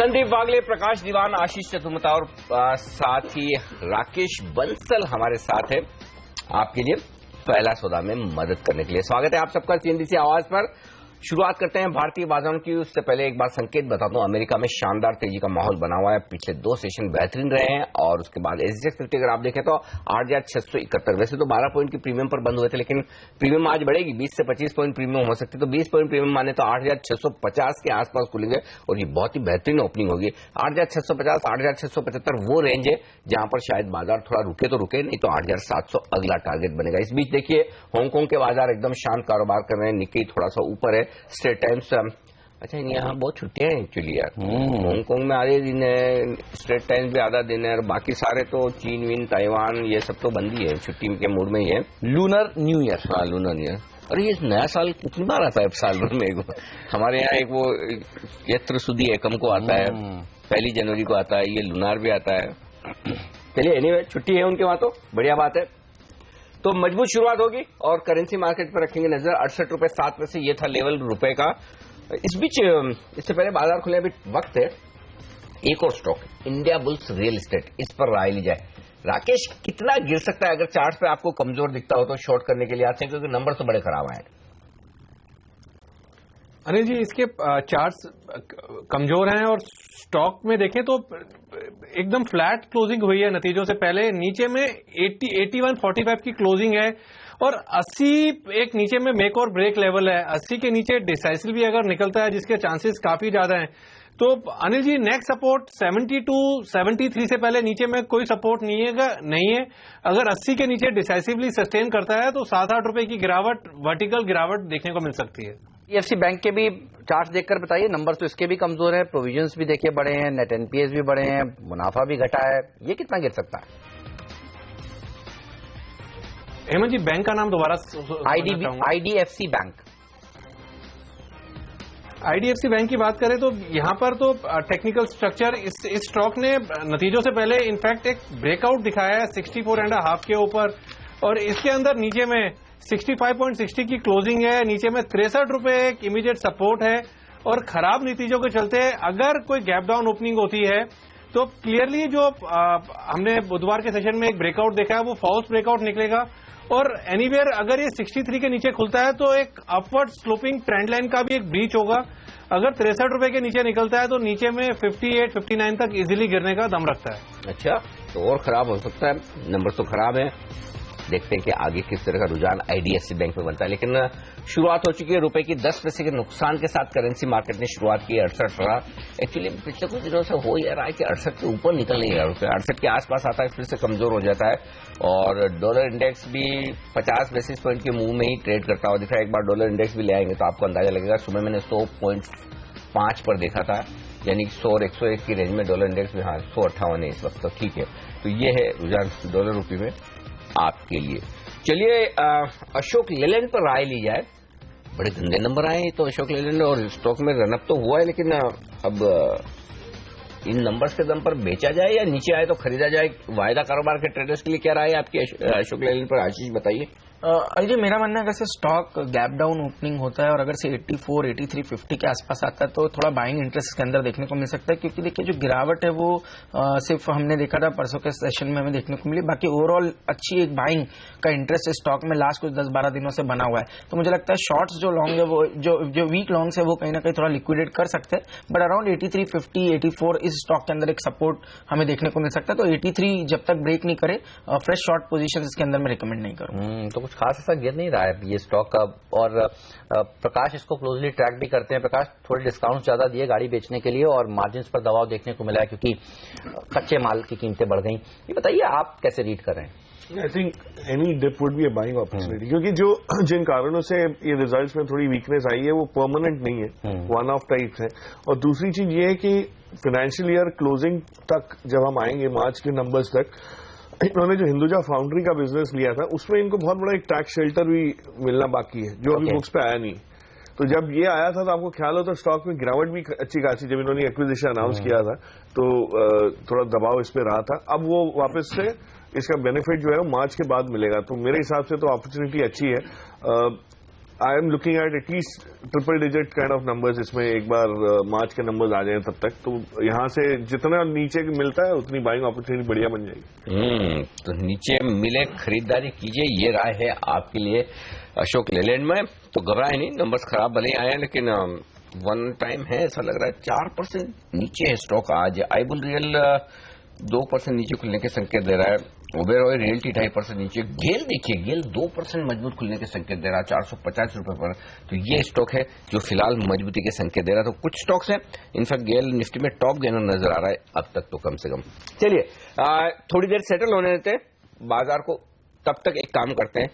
संदीप वागले, प्रकाश दीवान, आशीष चतुर्वेदी और साथ ही राकेश बंसल हमारे साथ है आपके लिए पहला सौदा में मदद करने के लिए। स्वागत है आप सबका सीएनबीसी आवाज पर। शुरुआत करते हैं भारतीय बाजारों की। उससे पहले एक बार संकेत बता दूं, अमेरिका में शानदार तेजी का माहौल बना हुआ है। पिछले 2 सेशन बेहतरीन रहे हैं और उसके बाद एसजेएक्स 50 अगर आप देखें तो 8,671। वैसे तो 12 पॉइंट की प्रीमियम पर बंद हुए थे, लेकिन प्रीमियम आज बढ़ेगी, 20 से 25 पॉइंट प्रीमियम हो सकती है। तो 20 पॉइंट प्रीमियम माने तो 8,650 के आसपास खुलेंगे और ये बहुत ही बेहतरीन ओपनिंग होगी। 8,650, 8,675 वो रेंज है जहां पर शायद बाजार थोड़ा रुके तो रुके, नहीं तो 8,700 अगला टारगेट बनेगा। इस बीच देखिए हांगकांग के बाजार एकदम शांत कारोबार कर रहे हैं। निक्की थोड़ा सा ऊपर है, स्ट्रेट टाइम्स अच्छा यहाँ बहुत छुट्टियां हैं एक्चुअली यार। हांगकांग में आधे दिन है, स्ट्रेट टाइम्स भी आधा दिन है और बाकी सारे तो चीन विन ताइवान ये सब तो बंद ही है, छुट्टी के मूड में ही है। Lunar new year. हाँ लूनर न्यू ईयर। अरे ये नया साल कितनी बार आता है साल भर में? हमारे यहाँ एक वो यत्र सुदी एकम को आता है, 1 जनवरी को आता है, ये लूनार भी आता है। चलिए एनीवे छुट्टी है उनके वहां तो बढ़िया बात है। तो मजबूत शुरुआत होगी और करेंसी मार्केट पर रखेंगे नजर। 68.07 रुपए से ये था लेवल रुपए का। इस बीच इससे पहले बाजार खुले अभी वक्त है, एक और stock India bulls real estate, इस पर राय ली जाए। राकेश कितना गिर सकता है अगर चार्ट पे आपको कमजोर दिखता हो तो शॉर्ट करने के लिए आते हैं, क्योंकि नंबर तो बड़े खराब आए। अनिल जी इसके चार्ट्स कमजोर हैं और स्टॉक में देखें तो एकदम फ्लैट क्लोजिंग हुई है नतीजों से पहले। नीचे में 81.45 की क्लोजिंग है और 80 एक नीचे में मेक और ब्रेक लेवल है। 80 के नीचे डिसाइसिव भी अगर निकलता है, जिसके चांसेस काफी ज्यादा हैं। तो अनिल जी नेक्स्ट सपोर्ट 72, 73 से पहले नीचे में कोई सपोर्ट नहीं है। अगर 80 के नीचे डिसाइसिवली सस्टेन करता है तो 7-8 रुपए की गिरावट, वर्टिकल गिरावट देखने को मिल सकती है। एफसी बैंक के भी चार्ट देखकर बताइए, नंबर तो इसके भी कमजोर है, प्रोविजंस भी देखिए बढ़े हैं, नेट एनपीएस भी बढ़े हैं, मुनाफा भी घटा है, ये कितना गिर सकता है? हेमंत जी बैंक का नाम दोबारा आईडीएफसी बैंक। आईडीएफसी बैंक की बात करें तो यहां पर तो टेक्निकल स्ट्रक्चर इस स्टॉक ने नतीजों से पहले इनफैक्ट एक ब्रेकआउट दिखाया है 64.5 के ऊपर और इसके अंदर नीचे में 65.60 की क्लोजिंग है। नीचे में 63 रुपए एक इमीडिएट सपोर्ट है और खराब नतीजों के चलते अगर कोई गैप डाउन ओपनिंग होती है तो क्लियरली जो हमने बुधवार के सेशन में एक ब्रेकआउट देखा है वो फॉल्स ब्रेकआउट निकलेगा और एनीवेयर अगर ये 63 के नीचे खुलता है तो एक अपवर्ड स्लोपिंग ट्रेंड लाइन का भी एक ब्रीच होगा। अगर 63 रुपए के नीचे निकलता है तो नीचे में 58, 59 तक इजीली गिरने का दम रखता है। अच्छा तो और खराब हो सकता है, नंबर तो खराब है। देखते हैं कि आगे किस तरह का रुझान आईडीएफसी बैंक में बनता है। लेकिन शुरुआत हो चुकी है रुपए की 10 पैसे के नुकसान के साथ करेंसी मार्केट ने शुरुआत की 68 रहा। एक्चुअली पिछले कुछ दिनों से हो यह रहा है कि 68 के ऊपर निकल नहीं रहा, रुपये 68 के आसपास आता है फिर से कमजोर हो जाता है और डॉलर इंडेक्स भी 50 बेसिस पॉइंट के मुंह में ही ट्रेड करता हुआ दिख रहा है। एक बार डॉलर इंडेक्स भी ले आएंगे तो आपको अंदाजा लगेगा। सुबह मैंने 100.5 पर देखा था, यानी 100 और 101 की रेंज में डॉलर इंडेक्स भी। हाँ 158 है इस वक्त, तो ठीक है। तो ये है रुझान डॉलर रुपये में आपके लिए। चलिए अशोक लेलैंड पर राय ली जाए। बड़े गंदे नंबर आए तो अशोक लेलैंड और स्टॉक में रनअप तो हुआ है, लेकिन अब इन नंबर्स के दम पर बेचा जाए या नीचे आए तो खरीदा जाए? वायदा कारोबार के ट्रेडर्स के लिए क्या राय है आपकी अशोक लेलैंड पर? आशीष बताइए। अजय मेरा मानना है अगर स्टॉक गैप डाउन ओपनिंग होता है और अगर से 84, 83, 50 के आसपास आता है तो थोड़ा बाइंग इंटरेस्ट इसके अंदर देखने को मिल सकता है, क्योंकि देखिए जो गिरावट है वो सिर्फ हमने देखा था परसों के सेशन में हमें देखने को मिली। बाकी ओवरऑल अच्छी एक बाइंग का इंटरेस्ट स्टॉक में लास्ट कुछ 10-12 दिनों से बना हुआ है। तो मुझे लगता है शॉर्ट्स जो लॉन्ग है वो जो वीक लॉन्ग्स है वो कहीं ना कहीं थोड़ा लिक्विडेट कर सकते हैं, बट अराउंड 83, 50, 84 इस स्टॉक के अंदर एक सपोर्ट हमें देखने को मिल सकता है। तो 83 जब तक ब्रेक नहीं करे फ्रेश शॉर्ट पोजिशन इसके अंदर मैं रिकमेंड नहीं करूँ। तो कुछ खास ऐसा गिर नहीं रहा है ये स्टॉक का और प्रकाश इसको क्लोजली ट्रैक भी करते हैं। प्रकाश थोड़े डिस्काउंट ज्यादा दिए गाड़ी बेचने के लिए और मार्जिन्स पर दबाव देखने को मिला है क्योंकि कच्चे माल की कीमतें बढ़ गई। ये बताइए आप कैसे रीड कर रहे हैं? I think any dip would be a buying opportunity, क्योंकि जो जिन कारणों से ये रिजल्ट्स में थोड़ी वीकनेस आई है वो परमानेंट नहीं है, वन ऑफ टाइप्स है। और दूसरी चीज ये है कि फाइनेंशियल ईयर क्लोजिंग तक जब हम आएंगे मार्च के नंबर्स तक, इन्होंने जो हिंदुजा फाउंड्री का बिजनेस लिया था उसमें इनको बहुत बड़ा एक टैक्स शेल्टर भी मिलना बाकी है जो अभी बुक्स पे आया नहीं। तो जब ये आया था तो आपको ख्याल हो तो स्टॉक में गिरावट भी अच्छी खासी, जब इन्होंने एक्विजिशन अनाउंस किया था तो थोड़ा दबाव इस पे रहा था। अब वो वापस से इसका बेनिफिट जो है वो मार्च के बाद मिलेगा, तो मेरे हिसाब से तो अपॉर्चुनिटी अच्छी है। I am looking at least triple digit kind of numbers. इसमें एक बार मार्च के नंबर्स आ जाए तब तक, तो यहाँ से जितना नीचे मिलता है उतनी बाइंग अपॉर्चुनिटी बढ़िया बन जाएगी। तो नीचे मिले खरीदारी कीजिए, ये राय है आपके लिए अशोक लेलैंड में। तो घबराए नहीं, नंबर्स खराब भले आए हैं लेकिन वन टाइम है, ऐसा लग रहा है 4% नीचे है स्टॉक आज। आईबुल रियल 2% नीचे खुलने के संकेत दे रहा है। ओबेरॉय रियल्टी 2.5% नीचे। गेल देखिए, गेल 2% मजबूत खुलने के संकेत दे रहा है 450 रुपए पर। तो ये स्टॉक है जो फिलहाल मजबूती के संकेत दे रहा है। तो कुछ स्टॉक्स हैं, इनफैक्ट गेल निफ्टी में टॉप गेनर नजर आ रहा है अब तक तो कम से कम। चलिए थोड़ी देर सेटल होने देते हैं बाजार को, तब तक एक काम करते हैं,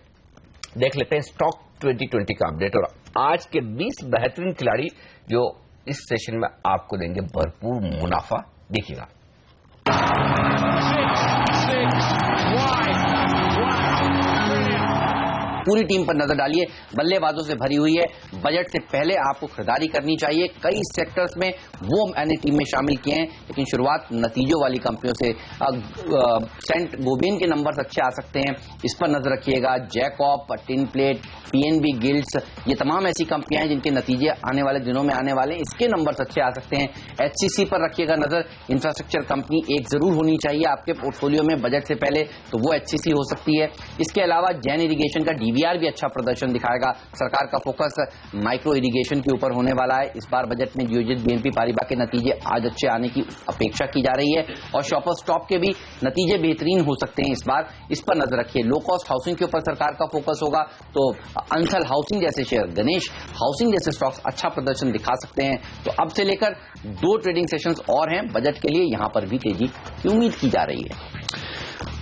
देख लेते हैं स्टॉक 2020 का अपडेट और आज के 20 बेहतरीन खिलाड़ी जो इस सेशन में आपको देंगे भरपूर मुनाफा। देखिएगा। पूरी टीम पर नजर डालिए, बल्लेबाजों से भरी हुई है। बजट से पहले आपको खरीदारी करनी चाहिए। कई सेक्टर्स में वो मैंने टीम में शामिल किए हैं, लेकिन शुरुआत नतीजों वाली कंपनियों से। सेंट गोबिन के नंबर्स अच्छे आ सकते हैं, इस पर नजर रखिएगा। Jakob, tin plate, PNB guilds, ये तमाम ऐसी कंपनियां हैं जिनके नतीजे आने वाले दिनों में आने वाले हैं, इसके नंबर्स अच्छे आ सकते हैं। एचसीसी पर रखिएगा नजर। इंफ्रास्ट्रक्चर कंपनी एक जरूर होनी चाहिए आपके पोर्टफोलियो में बजट से पहले, तो वो एचसीसी हो सकती है। इसके अलावा जैन इरिगेशन का डीवीआर भी अच्छा प्रदर्शन दिखाएगा। सरकार का फोकस माइक्रो इरिगेशन के ऊपर होने वाला है। इस बार बजट में जियोजित बीएनपी पारिबा के नतीजे आज अच्छे आने की अपेक्षा की जा रही है और शॉपर स्टॉप के भी नतीजे बेहतरीन हो सकते हैं इस बार, इस पर नजर रखिए। लो कॉस्ट हाउसिंग के ऊपर सरकार का फोकस होगा, तो अंसल हाउसिंग जैसे शेयर, गणेश हाउसिंग जैसे स्टॉक्स अच्छा प्रदर्शन दिखा सकते हैं। तो अब से लेकर 2 ट्रेडिंग सेशंस और हैं बजट के लिए, यहां पर भी तेजी की उम्मीद की जा रही है।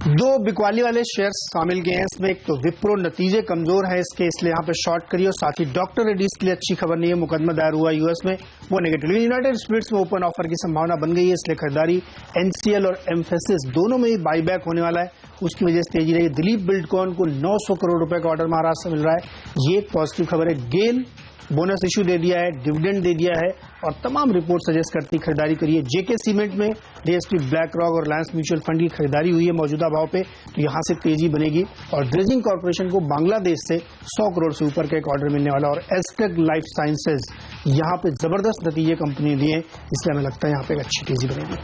2 बिकवाली वाले शेयर्स शामिल किए हैं इसमें। एक तो विप्रो, नतीजे कमजोर है इसके, इसलिए यहाँ पे शॉर्ट करिए। और साथ ही डॉक्टर रेड्डीज के लिए अच्छी खबर नहीं है, मुकदमा दायर हुआ यूएस में, वो नेगेटिव। यूनाइटेड स्पिरिट्स में ओपन ऑफर की संभावना बन गई है, इसलिए खरीदारी। एनसीएल और एम्फेसिस दोनों में ही बाईबैक होने वाला है, उसकी वजह से तेजी रही। दिलीप बिल्डकॉन को 900 करोड़ रुपए का ऑर्डर महाराष्ट्र से मिल रहा है, ये एक पॉजिटिव खबर है। गेल बोनस इश्यू दे दिया है, डिविडेंड दे दिया है और तमाम रिपोर्ट सजेस्ट करती खरीदारी करिए। जेके सीमेंट में डीएसपी, ब्लैक रॉक और रिलायंस म्यूचुअल फंड की खरीदारी हुई है मौजूदा भाव पे, तो यहां से तेजी बनेगी। और ड्रेजिंग कॉर्पोरेशन को बांग्लादेश से 100 करोड़ से ऊपर का एक ऑर्डर मिलने वाला। और एस्टेक लाइफ साइंसेज, यहां पे जबरदस्त नतीजे कंपनी दिए हैं, इसलिए हमें लगता है यहां पे एक अच्छी तेजी बनेगी।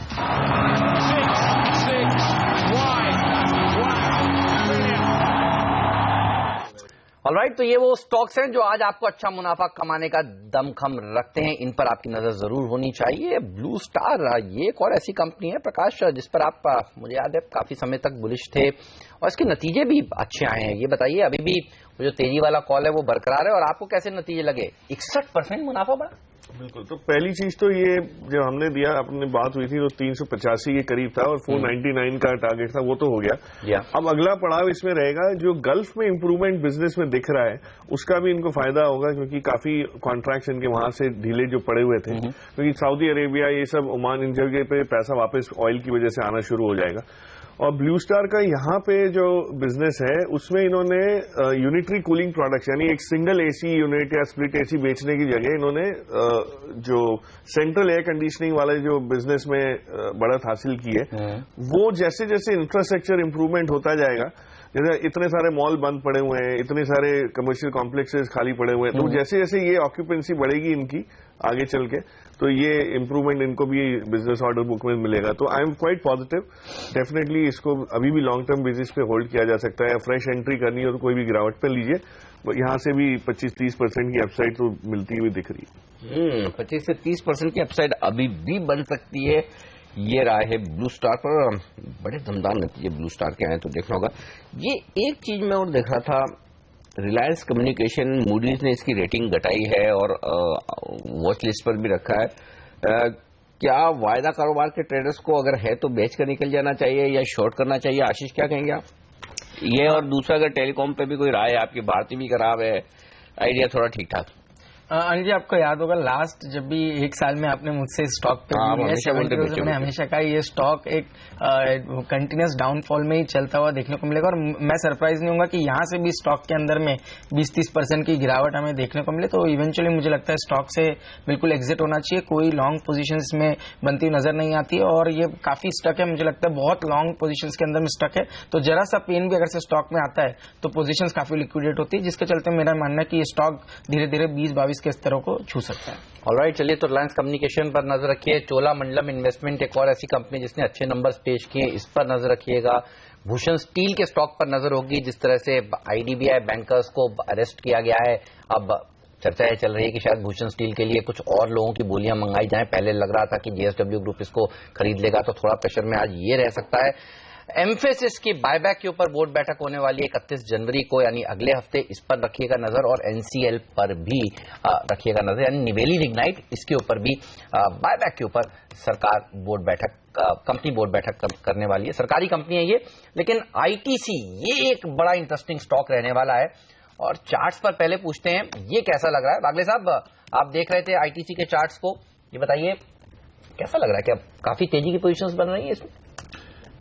ऑलराइट, तो ये वो स्टॉक्स हैं जो आज आपको अच्छा मुनाफा कमाने का दमखम रखते हैं, इन पर आपकी नजर जरूर होनी चाहिए। ब्लू स्टार, ये एक और ऐसी कंपनी है प्रकाश जिस पर आप मुझे याद है काफी समय तक बुलिश थे और इसके नतीजे भी अच्छे आए हैं। ये बताइए, अभी भी जो तेजी वाला कॉल है वो बरकरार है और आपको कैसे नतीजे लगे? 61% मुनाफा बढ़ा। बिल्कुल, तो पहली चीज तो ये जब हमने दिया, अपनी बात हुई थी तो 385 के करीब था और 499 का टारगेट था, वो तो हो गया। अब अगला पड़ाव इसमें रहेगा, जो गल्फ में इंप्रूवमेंट बिजनेस में दिख रहा है उसका भी इनको फायदा होगा, क्योंकि काफी कॉन्ट्रैक्ट्स इनके वहां से ढीले जो पड़े हुए थे, क्योंकि सऊदी अरेबिया, ये सब, ओमान, इन जगह पे पैसा वापस ऑयल की वजह से आना शुरू हो जाएगा। और ब्लू स्टार का यहाँ पे जो बिजनेस है उसमें इन्होंने यूनिटरी कूलिंग प्रोडक्ट्स, यानी एक सिंगल एसी यूनिट या स्प्लिट एसी बेचने की जगह इन्होंने जो सेंट्रल एयर कंडीशनिंग वाले जो बिजनेस में बढ़त हासिल की है, वो जैसे जैसे इंफ्रास्ट्रक्चर इंप्रूवमेंट होता जाएगा, जैसे इतने सारे मॉल बंद पड़े हुए हैं, इतने सारे कमर्शियल कॉम्प्लेक्सेस खाली पड़े हुए हैं, तो जैसे जैसे ये ऑक्यूपेंसी बढ़ेगी इनकी आगे चल के, तो ये इंप्रूवमेंट इनको भी बिजनेस ऑर्डर बुक में मिलेगा। तो I am quite positive, definitely इसको अभी भी लॉन्ग टर्म बेसिस पे होल्ड किया जा सकता है। फ्रेश एंट्री करनी हो तो कोई भी गिरावट पे लीजिए, यहाँ से भी 25-30% की अपसाइड तो मिलती हुई दिख रही है। 25 से 30% की अपसाइड अभी भी बन सकती है, ये राय है ब्लू स्टार पर। बड़े दमदार नतीजे ब्लू स्टार के आए तो देखना होगा। ये एक चीज मैं और देख रहा था, रिलायंस कम्युनिकेशन, मूडीज ने इसकी रेटिंग घटाई है और वॉच लिस्ट पर भी रखा है। क्या वायदा कारोबार के ट्रेडर्स को अगर है तो बेच कर निकल जाना चाहिए या शॉर्ट करना चाहिए? आशीष, क्या कहेंगे आप? ये और दूसरा, अगर टेलीकॉम पे भी कोई राय है आपकी, भारती भी खराब है, आइडिया थोड़ा ठीक ठाक। अनिल जी, आपको याद होगा लास्ट जब भी एक साल में आपने मुझसे स्टॉक पे मैंने हमेशा कहा ये स्टॉक एक कंटिन्यूस डाउनफॉल में ही चलता हुआ देखने को मिलेगा और मैं सरप्राइज नहीं होगा कि यहाँ से भी स्टॉक के अंदर में 20-30% की गिरावट हमें देखने को मिले। तो इवेंचुअली मुझे लगता है स्टॉक से बिल्कुल एग्जिट होना चाहिए, कोई लॉन्ग पोजीशंस में बनती नजर नहीं आती है और ये काफी स्टक है, मुझे लगता है बहुत लॉन्ग पोजीशंस के अंदर में स्टक है। तो जरा सा पेन भी अगर से स्टॉक में आता है तो पोजीशंस काफी लिक्विडेट होती है, जिसके चलते मेरा मानना है कि ये स्टॉक धीरे धीरे 20-22 के स्तरों को छू सकता है। ऑलराइट, चलिए तो रिलायंस कम्युनिकेशन पर नजर रखिए। चोलामंडलम इन्वेस्टमेंट एक और ऐसी कंपनी जिसने अच्छे नंबर्स पेश किए, इस पर नजर रखिएगा। भूषण स्टील के स्टॉक पर नजर होगी, जिस तरह से आईडीबीआई बैंकर्स को अरेस्ट किया गया है। अब चर्चा ये चल रही है कि शायद भूषण स्टील के लिए कुछ और लोगों की बोलियां मंगाई जाएं। पहले लग रहा था कि जेएसडब्ल्यू ग्रुप इसको खरीद लेगा, तो थोड़ा प्रेशर में आज ये रह सकता है। एम्फेसिस की बायबैक के ऊपर बोर्ड बैठक होने वाली है 31 जनवरी को, यानी अगले हफ्ते, इस पर रखिएगा नजर। और एनसीएल पर भी रखिएगा नजर, यानी निवेली लिग्नाइट, इसके ऊपर भी बायबैक के ऊपर सरकार बोर्ड बैठक, कंपनी बोर्ड बैठक करने वाली है। सरकारी कंपनी है ये, लेकिन आईटीसी ये एक बड़ा इंटरेस्टिंग स्टॉक रहने वाला है। और चार्ट्स पर पहले पूछते हैं ये कैसा लग रहा है। बागले साहब, आप देख रहे थे आईटीसी के चार्ट्स को, ये बताइए कैसा लग रहा है? क्या काफी तेजी की पोजीशंस बन रही है इसमें?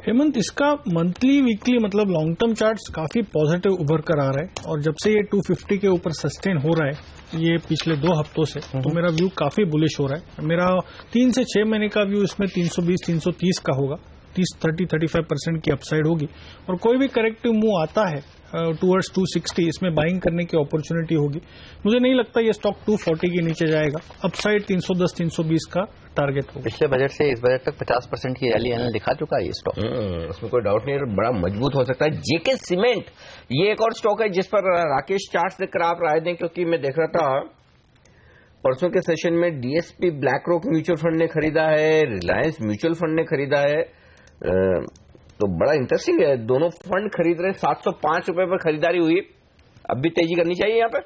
हेमंत, इसका मंथली वीकली मतलब लॉन्ग टर्म चार्ट्स काफी पॉजिटिव उभर कर आ रहा है और जब से ये 250 के ऊपर सस्टेन हो रहा है ये पिछले 2 हफ्तों से, तो मेरा व्यू काफी बुलिश हो रहा है। मेरा 3 से 6 महीने का व्यू इसमें 320-330 का होगा, 30-35% की अपसाइड होगी और कोई भी करेक्टिव मूव आता है टूवर्ड्स 260, इसमें बाइंग करने की अपॉर्चुनिटी होगी। मुझे नहीं लगता ये स्टॉक 240 के नीचे जाएगा, अपसाइड 310-320 का टारगेट होगा। पिछले बजट से इस बजट तक 50% की रैली दिखा चुका है ये स्टॉक, उसमें कोई डाउट नहीं है, बड़ा मजबूत हो सकता है। जेके सीमेंट ये एक और स्टॉक है जिस पर राकेश चार्ट देखकर आप राय दें, क्योंकि मैं देख रहा था परसों के सेशन में DSP black rock mutual fund ने खरीदा है, रिलायंस म्यूचुअल फंड ने खरीदा है, तो बड़ा इंटरेस्टिंग है। दोनों फंड खरीद रहे, 705 रुपए पर खरीदारी हुई। अब भी तेजी करनी चाहिए यहाँ पे।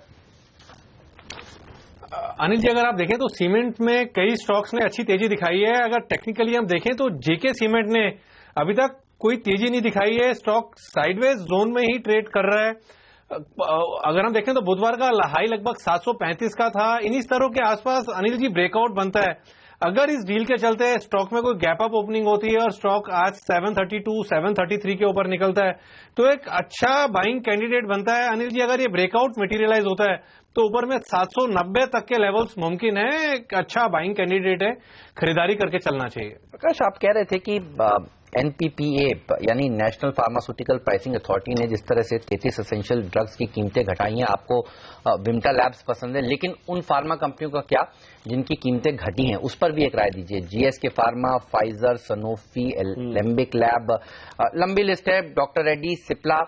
अनिल जी, अगर आप देखें तो सीमेंट में कई स्टॉक्स ने अच्छी तेजी दिखाई है। अगर टेक्निकली हम देखें तो जेके सीमेंट ने अभी तक कोई तेजी नहीं दिखाई है, स्टॉक साइडवेज जोन में ही ट्रेड कर रहा है। अगर हम देखें तो बुधवार का हाई लगभग 735 का था। इन्हीं स्तरों के आसपास अनिल जी ब्रेकआउट बनता है। अगर इस डील के चलते स्टॉक में कोई गैप अप ओपनिंग होती है और स्टॉक आज 732, 733 के ऊपर निकलता है तो एक अच्छा बाइंग कैंडिडेट बनता है। अनिल जी, अगर ये ब्रेकआउट मटेरियलाइज होता है तो ऊपर में 790 तक के लेवल्स मुमकिन है, एक अच्छा बाइंग कैंडिडेट है, खरीदारी करके चलना चाहिए। प्रकाश, आप कह रहे थे कि एनपीपीए यानी नेशनल फार्मास्यूटिकल प्राइसिंग अथॉरिटी ने जिस तरह से 33 एसेंशियल ड्रग्स की कीमतें घटाई हैं, आपको विम्टा लैब्स पसंद है, लेकिन उन फार्मा कंपनियों का क्या जिनकी कीमतें घटी हैं, उस पर भी एक राय दीजिए। GSK pharma, Pfizer, Sanofi, Alembic lab, लंबी लिस्ट है, डॉक्टर रेड्डी, सिप्ला,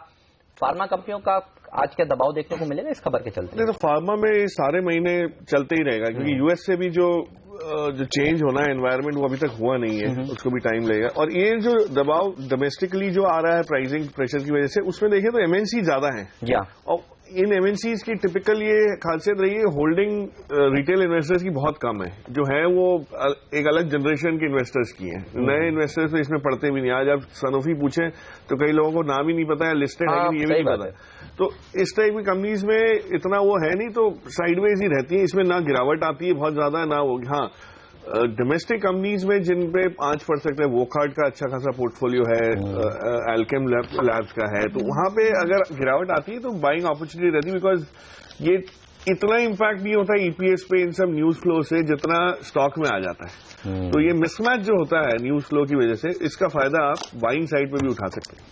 फार्मा कंपनियों का आज क्या दबाव देखने को मिलेगा इस खबर के चलते? नहीं, तो फार्मा में सारे महीने चलते ही रहेगा, क्योंकि यूएस से भी जो चेंज होना है एनवायरनमेंट वो अभी तक हुआ नहीं है, उसको भी टाइम लगेगा। और ये जो दबाव डोमेस्टिकली जो आ रहा है प्राइसिंग प्रेशर की वजह से, उसमें देखिए तो एमएनसी ज्यादा है और इन एमएनसीज की टिपिकल ये खासियत रही है, होल्डिंग रिटेल इन्वेस्टर्स की बहुत कम है, जो है वो एक अलग जनरेशन के इन्वेस्टर्स की है। नए इन्वेस्टर्स तो इसमें पड़ते भी नहीं। आज आप सनोफी पूछें तो कई लोगों को नाम ही नहीं पता है, लिस्टेड है कि नहीं ये भी नहीं पता है। तो इस टाइप की कंपनीज में इतना वो है नहीं, तो साइडवेज ही रहती है, इसमें ना गिरावट आती है बहुत ज्यादा, ना वो। हाँ, डोमेस्टिक कंपनीज में जिन पे आंच पड़ सकता है, वोकार्ड का अच्छा खासा पोर्टफोलियो है, एल्केम लैब्स का है, तो वहां पे अगर गिरावट आती है तो बाइंग अपॉर्चुनिटी रहती है, बिकॉज ये इतना इम्पैक्ट नहीं होता ईपीएस पे इन सब न्यूज फ्लो से जितना स्टॉक में आ जाता है। तो ये मिसमैच जो होता है न्यूज फ्लो की वजह से, इसका फायदा आप बाइंग साइड पे भी उठा सकते हैं।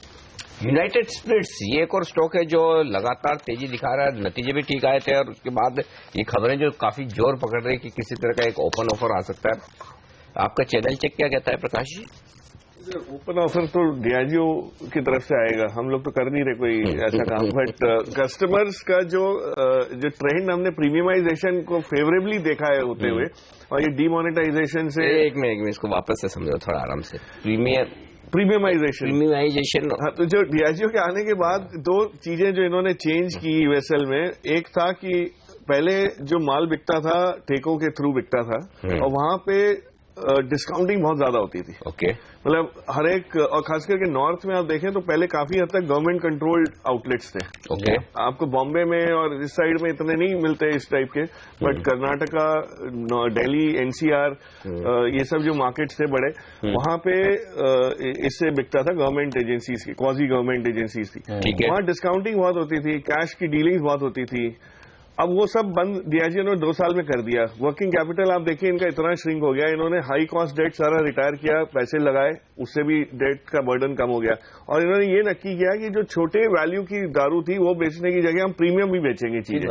यूनाइटेड स्पिरिट्स ये एक और स्टॉक है जो लगातार तेजी दिखा रहा है, नतीजे भी ठीक आए थे और उसके बाद ये खबरें जो काफी जोर पकड़ रही है कि किसी तरह का एक ओपन ऑफर आ सकता है। आपका चैनल चेक क्या कहता है प्रकाश जी? ओपन ऑफर तो डियाजियो की तरफ से आएगा, हम लोग तो कर नहीं रहे कोई ऐसा काम, बट कस्टमर्स का जो ट्रेंड हमने प्रीमियमाइजेशन को फेवरेबली देखा है होते हुए, और ये डीमोनेटाइजेशन से एक मिनट इसको वापस से समझो थोड़ा आराम से। प्रीमियमाइजेशन। हाँ, तो जो डियाजियो के आने के बाद 2 चीजें जो इन्होंने चेंज की यूएसएल में, एक था कि पहले जो माल बिकता था ठेकों के थ्रू बिकता था और वहां पे डिस्काउंटिंग बहुत ज्यादा होती थी। ओके, मतलब हर एक, और खास करके नॉर्थ में आप देखें तो पहले काफी हद तक गवर्नमेंट कंट्रोल्ड आउटलेट्स थे। ओके, आपको बॉम्बे में और इस साइड में इतने नहीं मिलते इस टाइप के, बट कर्नाटका, दिल्ली, एनसीआर, ये सब जो मार्केट्स थे बड़े, वहां पे इससे बिकता था गवर्नमेंट एजेंसीज की, क्वाजी गवर्नमेंट एजेंसीज थी, वहां डिस्काउंटिंग बहुत होती थी, कैश की डीलिंग बहुत होती थी। अब वो सब बंद डीआईजी ने 2 साल में कर दिया। वर्किंग कैपिटल आप देखिए इनका इतना श्रिंक हो गया, इन्होंने हाई कॉस्ट डेट सारा रिटायर किया, पैसे लगाए, उससे भी डेट का बर्डन कम हो गया। और इन्होंने ये नक्की किया कि जो छोटे वैल्यू की दारू थी वो बेचने की जगह हम प्रीमियम भी बेचेंगे चीजें।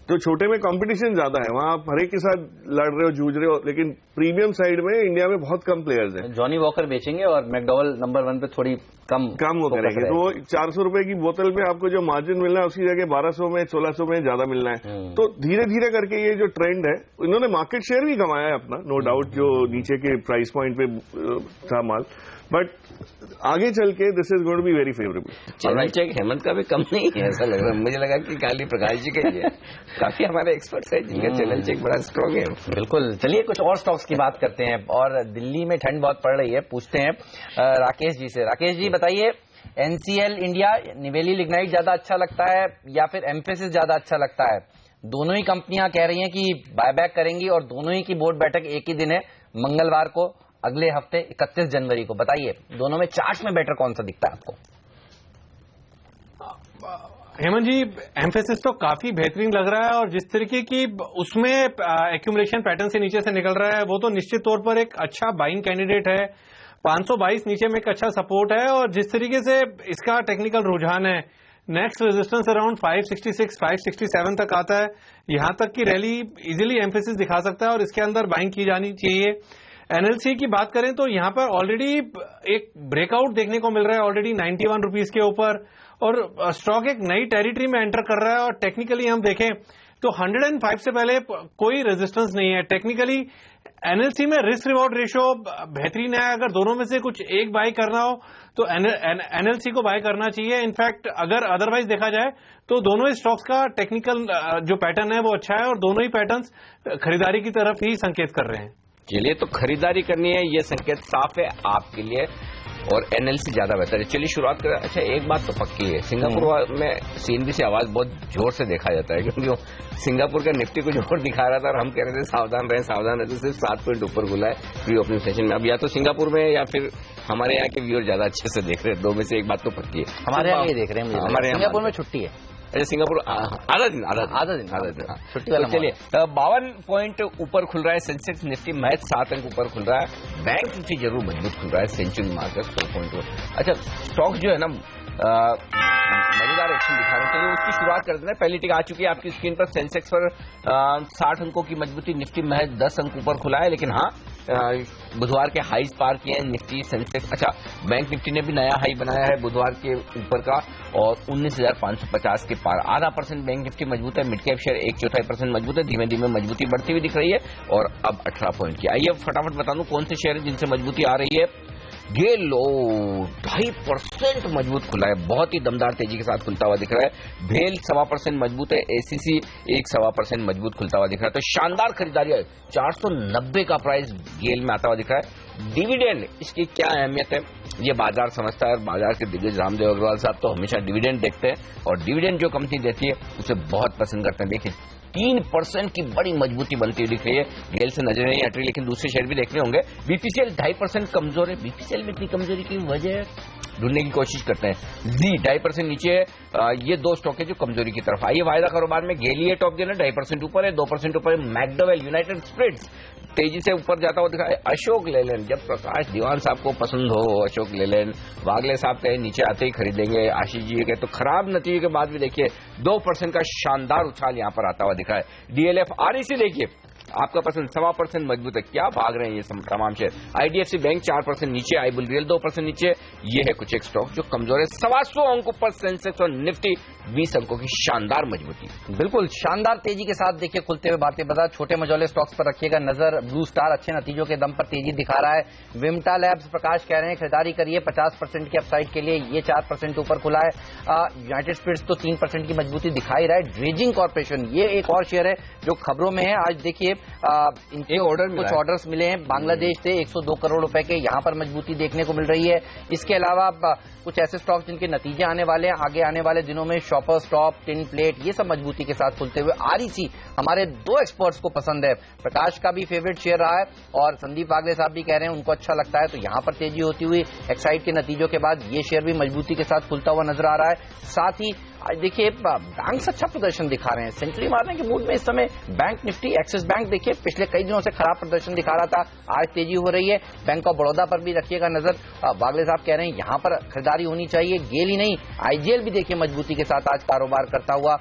तो छोटे में कंपटीशन ज्यादा है, वहां आप हरेक के साथ लड़ रहे हो, जूझ रहे हो, लेकिन प्रीमियम साइड में इंडिया में बहुत कम प्लेयर्स हैं। जॉनी वॉकर बेचेंगे और मैकडॉवेल नंबर 1 पे थोड़ी कम वो करेंगे, तो 400 रुपए की बोतल में आपको जो मार्जिन मिलना है उसकी जगह 1200 में 1600 में ज्यादा मिलना है। तो धीरे धीरे करके ये जो ट्रेंड है, इन्होंने मार्केट शेयर भी कमाया है अपना, नो डाउट, जो नीचे के प्राइस पॉइंट पे था माल, बट आगे चल के this is going to be very favourable. Channel check Hemant का भी कम नहीं है ऐसा लग रहा है, मुझे लगा कि खाली प्रकाश जी का ही है। काफी हमारे एक्सपर्ट्स हैं जिनका चैनल चेक बड़ा स्ट्रांग है। बिल्कुल, चलिए कुछ और स्टॉक्स की बात करते हैं। और दिल्ली में ठंड बहुत पड़ रही है, पूछते हैं राकेश जी से। राकेश जी बताइए, एनसीएल इंडिया, निवेली लिग्नाइट ज्यादा अच्छा लगता है या फिर एम्फेसिस ज्यादा अच्छा लगता है? दोनों ही कंपनियां कह रही हैं कि बायबैक करेंगी और दोनों ही की बोर्ड बैठक एक ही दिन है, मंगलवार को, अगले हफ्ते 31 जनवरी को। बताइए दोनों में चार्ट में बेटर कौन सा दिखता है आपको? हेमंत जी, एम्फेसिस तो काफी बेहतरीन लग रहा है, और जिस तरीके की उसमें एक्यूमुलेशन पैटर्न से नीचे से निकल रहा है, वो तो निश्चित तौर पर एक अच्छा बाइंग कैंडिडेट है। 522 नीचे में एक अच्छा सपोर्ट है, और जिस तरीके से इसका टेक्निकल रुझान है, नेक्स्ट रेजिस्टेंस अराउंड 566, 567 तक आता है। यहां तक की रैली इजीली एम्फेसिस दिखा सकता है और इसके अंदर बाइंग की जानी चाहिए। एनएलसी की बात करें तो यहां पर ऑलरेडी एक ब्रेकआउट देखने को मिल रहा है, ऑलरेडी 91 रुपीज के ऊपर, और स्टॉक एक नई टेरिटरी में एंटर कर रहा है। और टेक्निकली हम देखें तो 105 से पहले कोई रेजिस्टेंस नहीं है। टेक्निकली एनएलसी में रिस्क रिवॉर्ड रेशियो बेहतरीन है। अगर दोनों में से कुछ एक बाय करना हो तो एनएलसी को बाय करना चाहिए। इनफैक्ट अगर अदरवाइज देखा जाए तो दोनों ही स्टॉक्स का टेक्निकल जो पैटर्न है वो अच्छा है, और दोनों ही पैटर्न्स खरीदारी की तरफ ही संकेत कर रहे हैं। चलिए, तो खरीदारी करनी है, ये संकेत साफ है आपके लिए, और एनएलसी ज्यादा बेहतर है। चलिए शुरुआत करें। अच्छा, एक बात तो पक्की है, सिंगापुर में सीएनबी से आवाज बहुत जोर से देखा जाता है, क्योंकि सिंगापुर का निफ्टी कुछ और दिखा रहा था और हम कह रहे थे सावधान रहे, सावधान रहे, तो सिर्फ 7 पॉइंट ऊपर खुला है प्री ओपनिंग सेशन में। अब या तो सिंगापुर में या फिर हमारे यहाँ के व्यूअर ज्यादा अच्छे से देख रहे हैं, 2 में से एक बात तो पक्की है। हमारे यहाँ ये देख रहे हैं, हमारे सिंगापुर में छुट्टी है। अच्छा, सिंगापुर आधा दिन छुट्टी वाला। चलिए, 52 पॉइंट ऊपर खुल रहा है सेंसेक्स, निफ्टी महज 7 अंक ऊपर खुल रहा है। बैंक निफ्टी जरूर मजबूत खुल रहा है, सेंचुरी मार्केट 4 पॉइंट। अच्छा, स्टॉक जो है ना मजेदार एक्शन दिखा रहे हैं, चलिए उसकी शुरुआत कर देते हैं। पहली टिक आ चुकी है आपकी स्क्रीन पर, सेंसेक्स पर 60 अंकों की मजबूती, निफ्टी महज 10 अंक ऊपर खुला है, लेकिन हाँ बुधवार के हाईज पार किए हैं निफ्टी, सेंसेक्स। अच्छा, बैंक निफ्टी ने भी नया हाई बनाया है बुधवार के ऊपर का, और 19,550 के पार। 0.5% बैंक निफ्टी मजबूत है, मिड कैप शेयर 1/4% मजबूत है, धीमे धीमे मजबूती बढ़ती हुई दिख रही है, और अब 18 पॉइंट की। आइए फटाफट बता दूं कौन से शेयर है जिनसे मजबूती आ रही है। गेल 2.5% मजबूत खुला है, बहुत ही दमदार तेजी के साथ खुलता हुआ दिख रहा है। भेल 1.25% मजबूत है, एसीसी 1.25% मजबूत खुलता हुआ दिख रहा है। तो शानदार खरीदारी है, 490 का प्राइस गेल में आता हुआ दिख रहा है। डिविडेंड, इसकी क्या अहमियत है ये बाजार समझता है, बाजार के दिग्गज रामदेव अग्रवाल साहब तो हमेशा डिविडेंड देखते हैं, और डिविडेंड जो कंपनी देती है उसे बहुत पसंद करते हैं। देखिए 3% की बड़ी मजबूती बनती हुई दिख रही है, गेल से नजर नहीं हट रही, लेकिन दूसरे शेयर भी देखने होंगे। बीपीसीएल 2.5% कमजोर है, बीपीसीएल में इतनी कमजोरी की वजह ढूंढने की कोशिश करते हैं। जी 2.5% नीचे है, ये 2 स्टॉक है जो कमजोरी की तरफ। आइए वायदा कारोबार में गेली है टॉप देना, 2.5% ऊपर है, 2% ऊपर है मैकडॉवेल, यूनाइटेड स्पिरिट्स तेजी से ऊपर जाता हुआ दिखा है। अशोक लेलैंड, जब प्रकाश दीवान साहब को पसंद हो अशोक लेलैंड, वागले साहब कहे नीचे आते ही खरीदेंगे, आशीष जी के तो खराब नतीजे के बाद भी देखिए 2% का शानदार उछाल यहां पर आता हुआ दिखा है। डीएलएफ आरईसी देखिए आपका पसंद 1.25% मजबूत है, क्या भाग रहे हैं ये तमाम शेयर। आईडीएफसी बैंक 4% नीचे, आईबुल रियल 2% नीचे। ये है कुछ एक स्टॉक जो कमजोर है। 125 अंक ऊपर सेंसेक्स और निफ्टी 20 अंकों की शानदार मजबूती। बिल्कुल शानदार तेजी के साथ देखिए खुलते हुए भारतीय बाजार। छोटे मझौले स्टॉक्स पर रखिएगा नजर। ब्लू स्टार अच्छे नतीजों के दम पर तेजी दिखा रहा है। विमटा लैब्स, प्रकाश कह रहे हैं खरीदारी करिए 50% की अपसाइड के लिए, ये 4% ऊपर खुला है। यूनाइटेड स्पिरिट्स तो 3% की मजबूती दिखाई रहा है। ड्रेजिंग कॉर्पोरेशन ये एक और शेयर है जो खबरों में है। आज देखिए देखिए कुछ ऑर्डर्स मिले हैं बांग्लादेश से 102 करोड़ रुपए के, यहाँ पर मजबूती देखने को मिल रही है। इसके अलावा कुछ ऐसे स्टॉक जिनके नतीजे आने वाले हैं आगे आने वाले दिनों में, शॉपर स्टॉप, टिन प्लेट, ये सब मजबूती के साथ खुलते हुए। आरईसी हमारे 2 एक्सपर्ट्स को पसंद है, प्रकाश का भी फेवरेट शेयर रहा है और संदीप वागले साहब भी कह रहे हैं उनको अच्छा लगता है, तो यहाँ पर तेजी होती हुई एक्साइड के नतीजों के बाद ये शेयर भी मजबूती के साथ खुलता हुआ नजर आ रहा है। साथ ही आज देखिए बैंक्स अच्छा प्रदर्शन दिखा रहे हैं, सेंचुरी मारने के मूड में इस समय बैंक निफ्टी, एक्सिस बैंक देखिए पिछले कई दिनों से खराब प्रदर्शन दिखा रहा था, आज तेजी हो रही है। बैंक ऑफ बड़ौदा पर भी रखिएगा नजर, वागले साहब कह रहे हैं यहां पर खरीदारी होनी चाहिए। गेल ही नहीं, आईजीएल भी देखिए मजबूती के साथ आज कारोबार करता हुआ,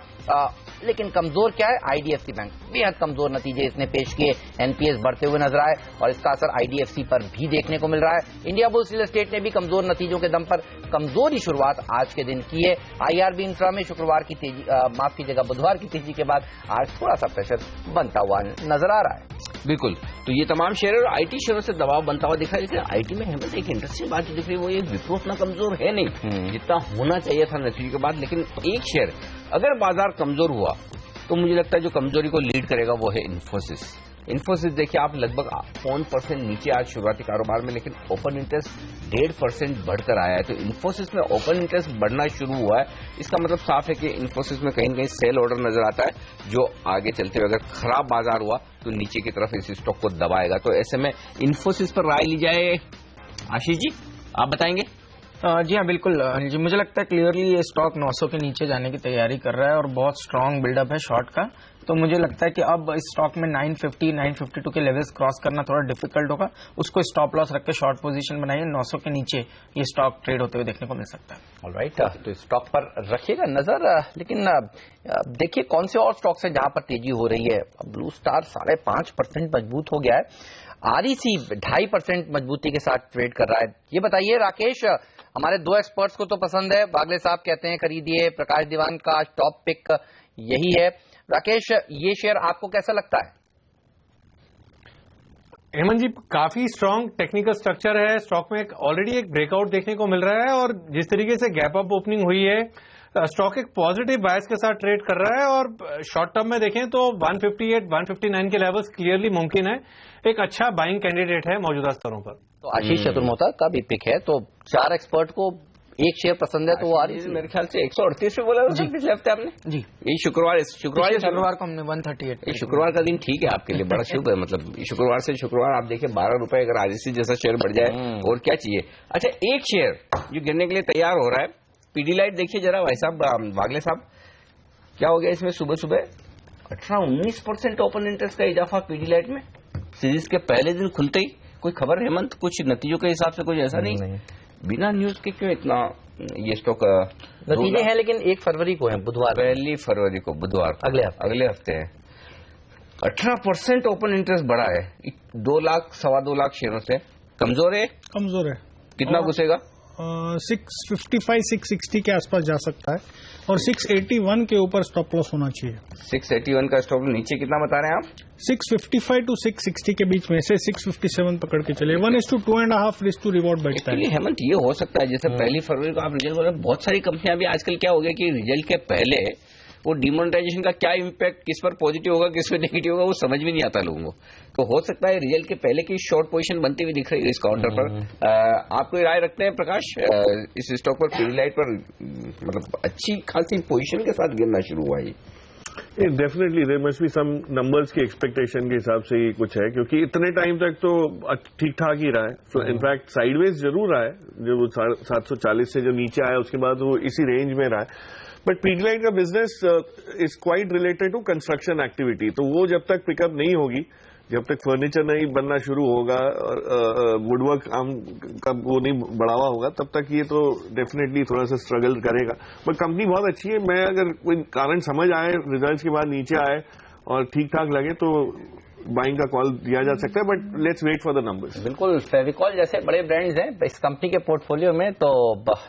लेकिन कमजोर क्या है, आईडीएफसी बैंक बेहद कमजोर नतीजे इसने पेश किए, एनपीएस बढ़ते हुए नजर आए और इसका असर आईडीएफसी पर भी देखने को मिल रहा है। इंडिया बुल्स रियल एस्टेट ने भी कमजोर नतीजों के दम पर कमजोरी शुरुआत आज के दिन की है। आईआरबी इंफ्रा में शुक्रवार की तेजी, माफ कीजिएगा बुधवार की तेजी के बाद आज थोड़ा सा प्रेशर बनता हुआ नजर आ रहा है। बिल्कुल, तो ये तमाम शेयर और आईटी शेयरों से दबाव बनता हुआ दिखा, लेकिन आईटी में हमें एक इंटरेस्टिंग बात दिख रही है, वो ये विप्रो उतना कमजोर है नहीं जितना होना चाहिए था नतीजे के बाद। लेकिन एक शेयर अगर बाजार कमजोर हुआ तो मुझे लगता है जो कमजोरी को लीड करेगा वो है इन्फोसिस। इन्फोसिस देखिए आप लगभग 4% नीचे आज शुरुआती कारोबार में, लेकिन ओपन इंटरेस्ट 1.5% बढ़कर आया है। तो इन्फोसिस में ओपन इंटरेस्ट बढ़ना शुरू हुआ है, इसका मतलब साफ है कि इन्फोसिस में कहीं न कहीं सेल ऑर्डर नजर आता है जो आगे चलते हुए अगर खराब बाजार हुआ तो नीचे की तरफ इस स्टॉक को दबाएगा। तो ऐसे में इन्फोसिस पर राय ली जाए, आशीष जी आप बताएंगे? जी हाँ बिल्कुल जी, मुझे लगता है क्लियरली ये स्टॉक 900 के नीचे जाने की तैयारी कर रहा है और बहुत स्ट्रांग बिल्डअप है शॉर्ट का। तो मुझे लगता है कि अब इस स्टॉक में 950, 952 के लेवल्स क्रॉस करना थोड़ा डिफिकल्ट होगा, उसको स्टॉप लॉस रख के शॉर्ट पोजीशन बनाइए। 900 के नीचे ये स्टॉक ट्रेड होते हुए देखने को मिल सकता है। ऑलराइट, तो स्टॉक पर रखिएगा नजर, लेकिन देखिए कौन से और स्टॉक्स है जहां पर तेजी हो रही है। ब्लू स्टार 5.5% मजबूत हो गया है, आरईसी 2.5% मजबूती के साथ ट्रेड कर रहा है। ये बताइए राकेश, हमारे 2 एक्सपर्ट्स को तो पसंद है, वागले साहब कहते हैं खरीदिए, प्रकाश दीवान का टॉप पिक यही है। राकेश, ये शेयर आपको कैसा लगता है? हेमंत जी, काफी स्ट्रांग टेक्निकल स्ट्रक्चर है स्टॉक में, ऑलरेडी एक ब्रेकआउट देखने को मिल रहा है और जिस तरीके से गैप अप ओपनिंग हुई है, स्टॉक एक पॉजिटिव बायस के साथ ट्रेड कर रहा है और शॉर्ट टर्म में देखें तो 158, 159 के लेवल्स क्लियरली मुमकिन है, एक अच्छा बाइंग कैंडिडेट है मौजूदा स्तरों पर। तो आशीष चतुर्मोता का भी पिक है, तो 4 एक्सपर्ट को एक शेयर पसंद है तो वो आ रही है। मेरे ख्याल से 138 पे बोला था पिछले हफ्ते आपने जी, ये शुक्रवार को हमने 138। शुक्रवार का दिन ठीक है आपके लिए, बड़ा शुभ है, मतलब शुक्रवार से शुक्रवार आप देखिए 12 रुपए अगर आरईसी जैसा शेयर बढ़ जाए और क्या चाहिए। अच्छा, एक शेयर जो गिरने के लिए तैयार हो रहा है, पीडीलाइट देखिए जरा भाई साहब, वागले साहब क्या हो गया इसमें? सुबह सुबह 18-19% ओपन इंटरेस्ट का इजाफा पीडीलाइट में, सीरीज के पहले दिन खुलते ही। कोई खबर हेमंत, कुछ नतीजों के हिसाब से कुछ ऐसा नहीं? बिना न्यूज के क्यों इतना ये स्टॉक? नतीजे हैं लेकिन 1 फरवरी को है, बुधवार, 1 फरवरी को बुधवार, अगले हफ्ते है। 18% ओपन इंटरेस्ट बढ़ा है, 2 लाख 2.25 लाख शेयरों से। कमजोर है? कमजोर है। कितना घुसेगा? 655, 660 के आसपास जा सकता है और 681 के ऊपर स्टॉप लॉस होना चाहिए। 681 का स्टॉप, नीचे कितना बता रहे हैं आप? 655 टू 660 के बीच में से 657 पकड़ के चले। 1:2.5 रिस्क टू रिवॉर्ड बैठता है। हेमंत, ये हो सकता है जैसे 1 फरवरी को आप रिजल्ट बोल रहे हैं, बहुत सारी कंपनियां भी आजकल क्या हो गया कि रिजल्ट के पहले वो डिमोनेटाइजेशन का क्या इम्पैक्ट, किस पर पॉजिटिव होगा किस पर नेगेटिव होगा, वो समझ में नहीं आता लोगों को। तो हो सकता है रिजल्ट के पहले की शॉर्ट पोजीशन बनती हुई दिख रही है इस काउंटर पर। आप कोई राय रखते हैं प्रकाश इस स्टॉक पर? पीडीलाइट पर मतलब अच्छी खासी पोजीशन के साथ गिरना शुरू हुआ है। Definitely there must be some numbers की एक्सपेक्टेशन के हिसाब से ही कुछ है, क्योंकि इतने टाइम तक तो ठीक ठाक ही रहा है। सो इनफैक्ट साइडवेज जरूर रहा है, जो 740 से जो नीचे आया उसके बाद वो इसी रेंज में रहा है। बट पीडीलाइट का business is quite related to construction activity, तो वो जब तक पिकअप नहीं होगी, जब तक फर्नीचर नहीं बनना शुरू होगा और वुडवर्क का वो नहीं बढ़ावा होगा, तब तक ये तो डेफिनेटली थोड़ा सा स्ट्रगल करेगा। बट कंपनी बहुत अच्छी है, मैं अगर कोई कारण समझ आए, रिजल्ट्स के बाद नीचे आए और ठीक ठाक लगे तो बाइंग का कॉल दिया जा सकता है, but let's wait for the numbers. बिल्कुल, फेविकॉल जैसे बड़े ब्रांड्स हैं इस कंपनी के पोर्टफोलियो में, तो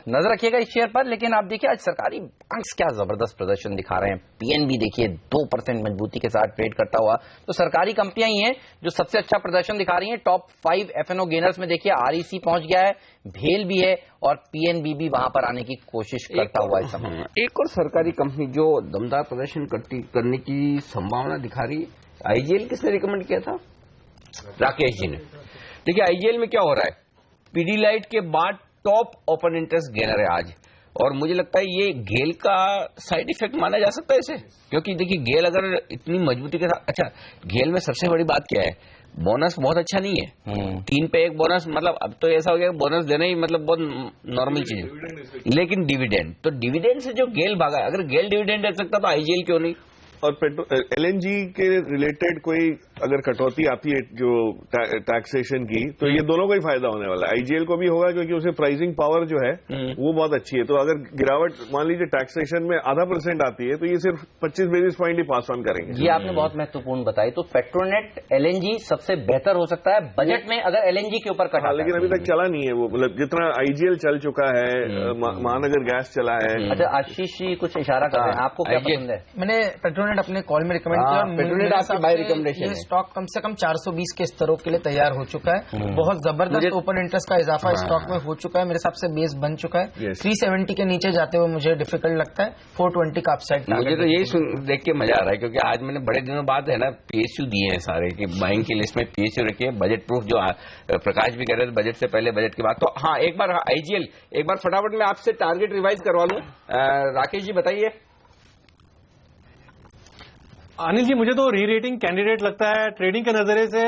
नजर रखिएगा इस शेयर पर। लेकिन आप देखिए आज सरकारी बैंक्स क्या जबरदस्त प्रदर्शन दिखा रहे हैं। पीएनबी देखिए 2% मजबूती के साथ ट्रेड करता हुआ, तो सरकारी कंपनियां ही हैं जो सबसे अच्छा प्रदर्शन दिखा रही हैं। टॉप 5 एफएनओ गेनर्स में देखिए आरईसी पहुंच गया है, भेल भी है और पीएनबी भी वहां पर आने की कोशिश करता हुआ इस समय। एक और सरकारी कंपनी जो दमदार प्रदर्शन करने की संभावना दिखा रही आईजीएल किसने रिकमेंड किया था? राकेश जी ने। देखिए आईजीएल में क्या हो रहा है, पीडीलाइट के बाद टॉप ओपन इंटरेस्ट गेनर है आज, और मुझे लगता है ये गेल का साइड इफेक्ट माना जा सकता है इसे, क्योंकि देखिए गेल अगर इतनी मजबूती के साथ, अच्छा गेल में सबसे बड़ी बात क्या है, बोनस बहुत अच्छा नहीं है, 3 पे 1 बोनस, मतलब अब तो ऐसा हो गया बोनस देना ही मतलब बहुत नॉर्मल चीज है, लेकिन डिविडेंड, तो डिविडेंड से जो गेल भागा है, अगर गेल डिविडेंड दे सकता तो आईजीएल क्यों नहीं? और एलएनजी के रिलेटेड कोई अगर कटौती आती है जो टैक्सेशन की, तो ये दोनों को ही फायदा होने वाला है। आईजीएल को भी होगा क्योंकि उसे प्राइसिंग पावर जो है वो बहुत अच्छी है, तो अगर गिरावट मान लीजिए टैक्सेशन में 0.5% आती है तो ये सिर्फ 25 basis point he pass on करेंगे। ये आपने बहुत महत्वपूर्ण बताई। तो पेट्रोनेट एलएनजी सबसे बेहतर हो सकता है बजट में अगर एलएनजी के ऊपर कटा, लेकिन अभी तक चला नहीं है वो, मतलब जितना आईजीएल चल चुका है, महानगर गैस चला है। अच्छा आशीष जी कुछ इशारा कर रहे हैं, आपको क्या पसंद है? मैंने पेट्रोनेट अपने कॉल में रिकमेंड किया, पेट्रोनेट आपकी बाय रिकमेंडेशन है। स्टॉक कम से कम 420 के स्तरों के लिए तैयार हो चुका है, बहुत जबरदस्त ओपन इंटरेस्ट का इजाफा स्टॉक में हो चुका है, मेरे हिसाब से बेस बन चुका है। 370 के नीचे जाते हुए मुझे डिफिकल्ट लगता है, 420 का अपसाइड। मुझे तो यही देख के मजा आ रहा है, क्योंकि आज मैंने बड़े दिनों बाद है ना पीएसयू दिए हैं सारे कि बाइंग की लिस्ट में पीएसयू रखिए, बजट प्रूफ, जो प्रकाश भी कह रहे थे बजट से पहले बजट के बाद। तो हाँ एक बार आईजीएल एक बार फटाफट मैं आपसे टारगेट रिवाइज करवा लूं। राकेश जी बताइए। अनिल जी मुझे तो री रेटिंग कैंडिडेट लगता है, ट्रेडिंग के नजरिए से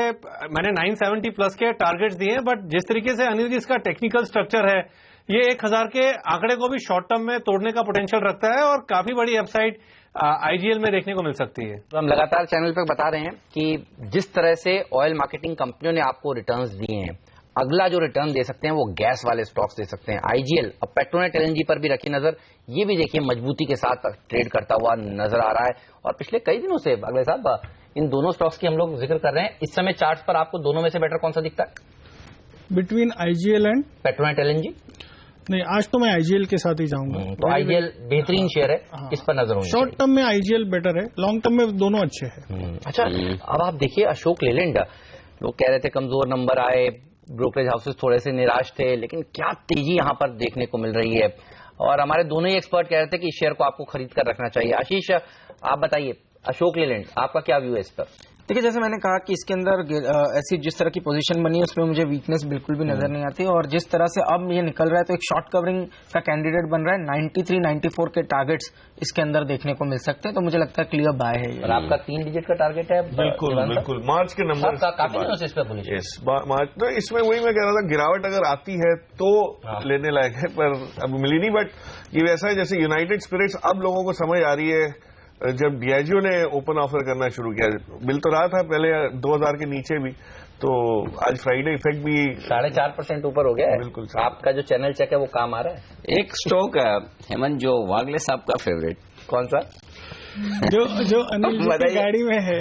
मैंने 970 प्लस के टारगेट्स दिए हैं, बट जिस तरीके से अनिल जी इसका टेक्निकल स्ट्रक्चर है, ये 1000 के आंकड़े को भी शॉर्ट टर्म में तोड़ने का पोटेंशियल रखता है और काफी बड़ी अपसाइड आईजीएल में देखने को मिल सकती है। तो हम लगातार चैनल पर बता रहे हैं कि जिस तरह से ऑयल मार्केटिंग कंपनियों ने आपको रिटर्न्स दिए हैं, अगला जो रिटर्न दे सकते हैं वो गैस वाले स्टॉक्स दे सकते हैं। आईजीएल अब पेट्रोनेट एलएनजी पर भी रखी नजर, ये भी देखिए मजबूती के साथ ट्रेड करता हुआ नजर आ रहा है, और पिछले कई दिनों से अगले साहब इन दोनों स्टॉक्स की हम लोग जिक्र कर रहे हैं। इस समय चार्ट पर आपको दोनों में से बेटर कौन सा दिखता है? Between IGL and Petronet LNG? नहीं, आज तो मैं आईजीएल के साथ ही जाऊंगा। तो आईजीएल बेहतरीन शेयर है, इस पर नजर होनी। शॉर्ट टर्म में आईजीएल बेटर है, लॉन्ग टर्म में दोनों अच्छे हैं। अच्छा अब आप देखिए अशोक लेलैंड, लोग कह रहे थे कमजोर नंबर आए, ब्रोकरेज हाउसेस थोड़े से निराश थे, लेकिन क्या तेजी यहां पर देखने को मिल रही है, और हमारे दोनों ही एक्सपर्ट कह रहे थे कि इस शेयर को आपको खरीद कर रखना चाहिए। आशीष आप बताइए, अशोक लेलैंड आपका क्या व्यू है इस पर? देखिए जैसे मैंने कहा कि इसके अंदर ऐसी जिस तरह की पोजीशन बनी है उसमें मुझे वीकनेस बिल्कुल भी नजर नहीं आती, और जिस तरह से अब ये निकल रहा है तो एक शॉर्ट कवरिंग का कैंडिडेट बन रहा है। 93, 94 के टारगेट्स इसके अंदर देखने को मिल सकते हैं, तो मुझे लगता है क्लियर बाय है। और आपका 3 डिजिट का टारगेट है? बिल्कुल बिल्कुल, मार्च के नंबर काफी दिनों से इस पर बुलिश। यस, मार्च तो इसमें वही मैं कह रहा था, गिरावट अगर आती है तो लेने लायक है, पर अब मिली नहीं। बट ये वैसा है जैसे यूनाइटेड स्पिरिट्स अब लोगों को समझ आ रही है, जब डियाजियो ने ओपन ऑफर करना शुरू किया, मिल तो रहा था पहले 2000 के नीचे भी, तो आज फ्राइडे इफेक्ट भी 4.5% ऊपर हो गया है। बिल्कुल, आपका जो चैनल चेक है वो काम आ रहा है। एक स्टॉक हेमंत जो वागले साहब का फेवरेट कौन सा? जो अनिल जी की गाड़ी में है।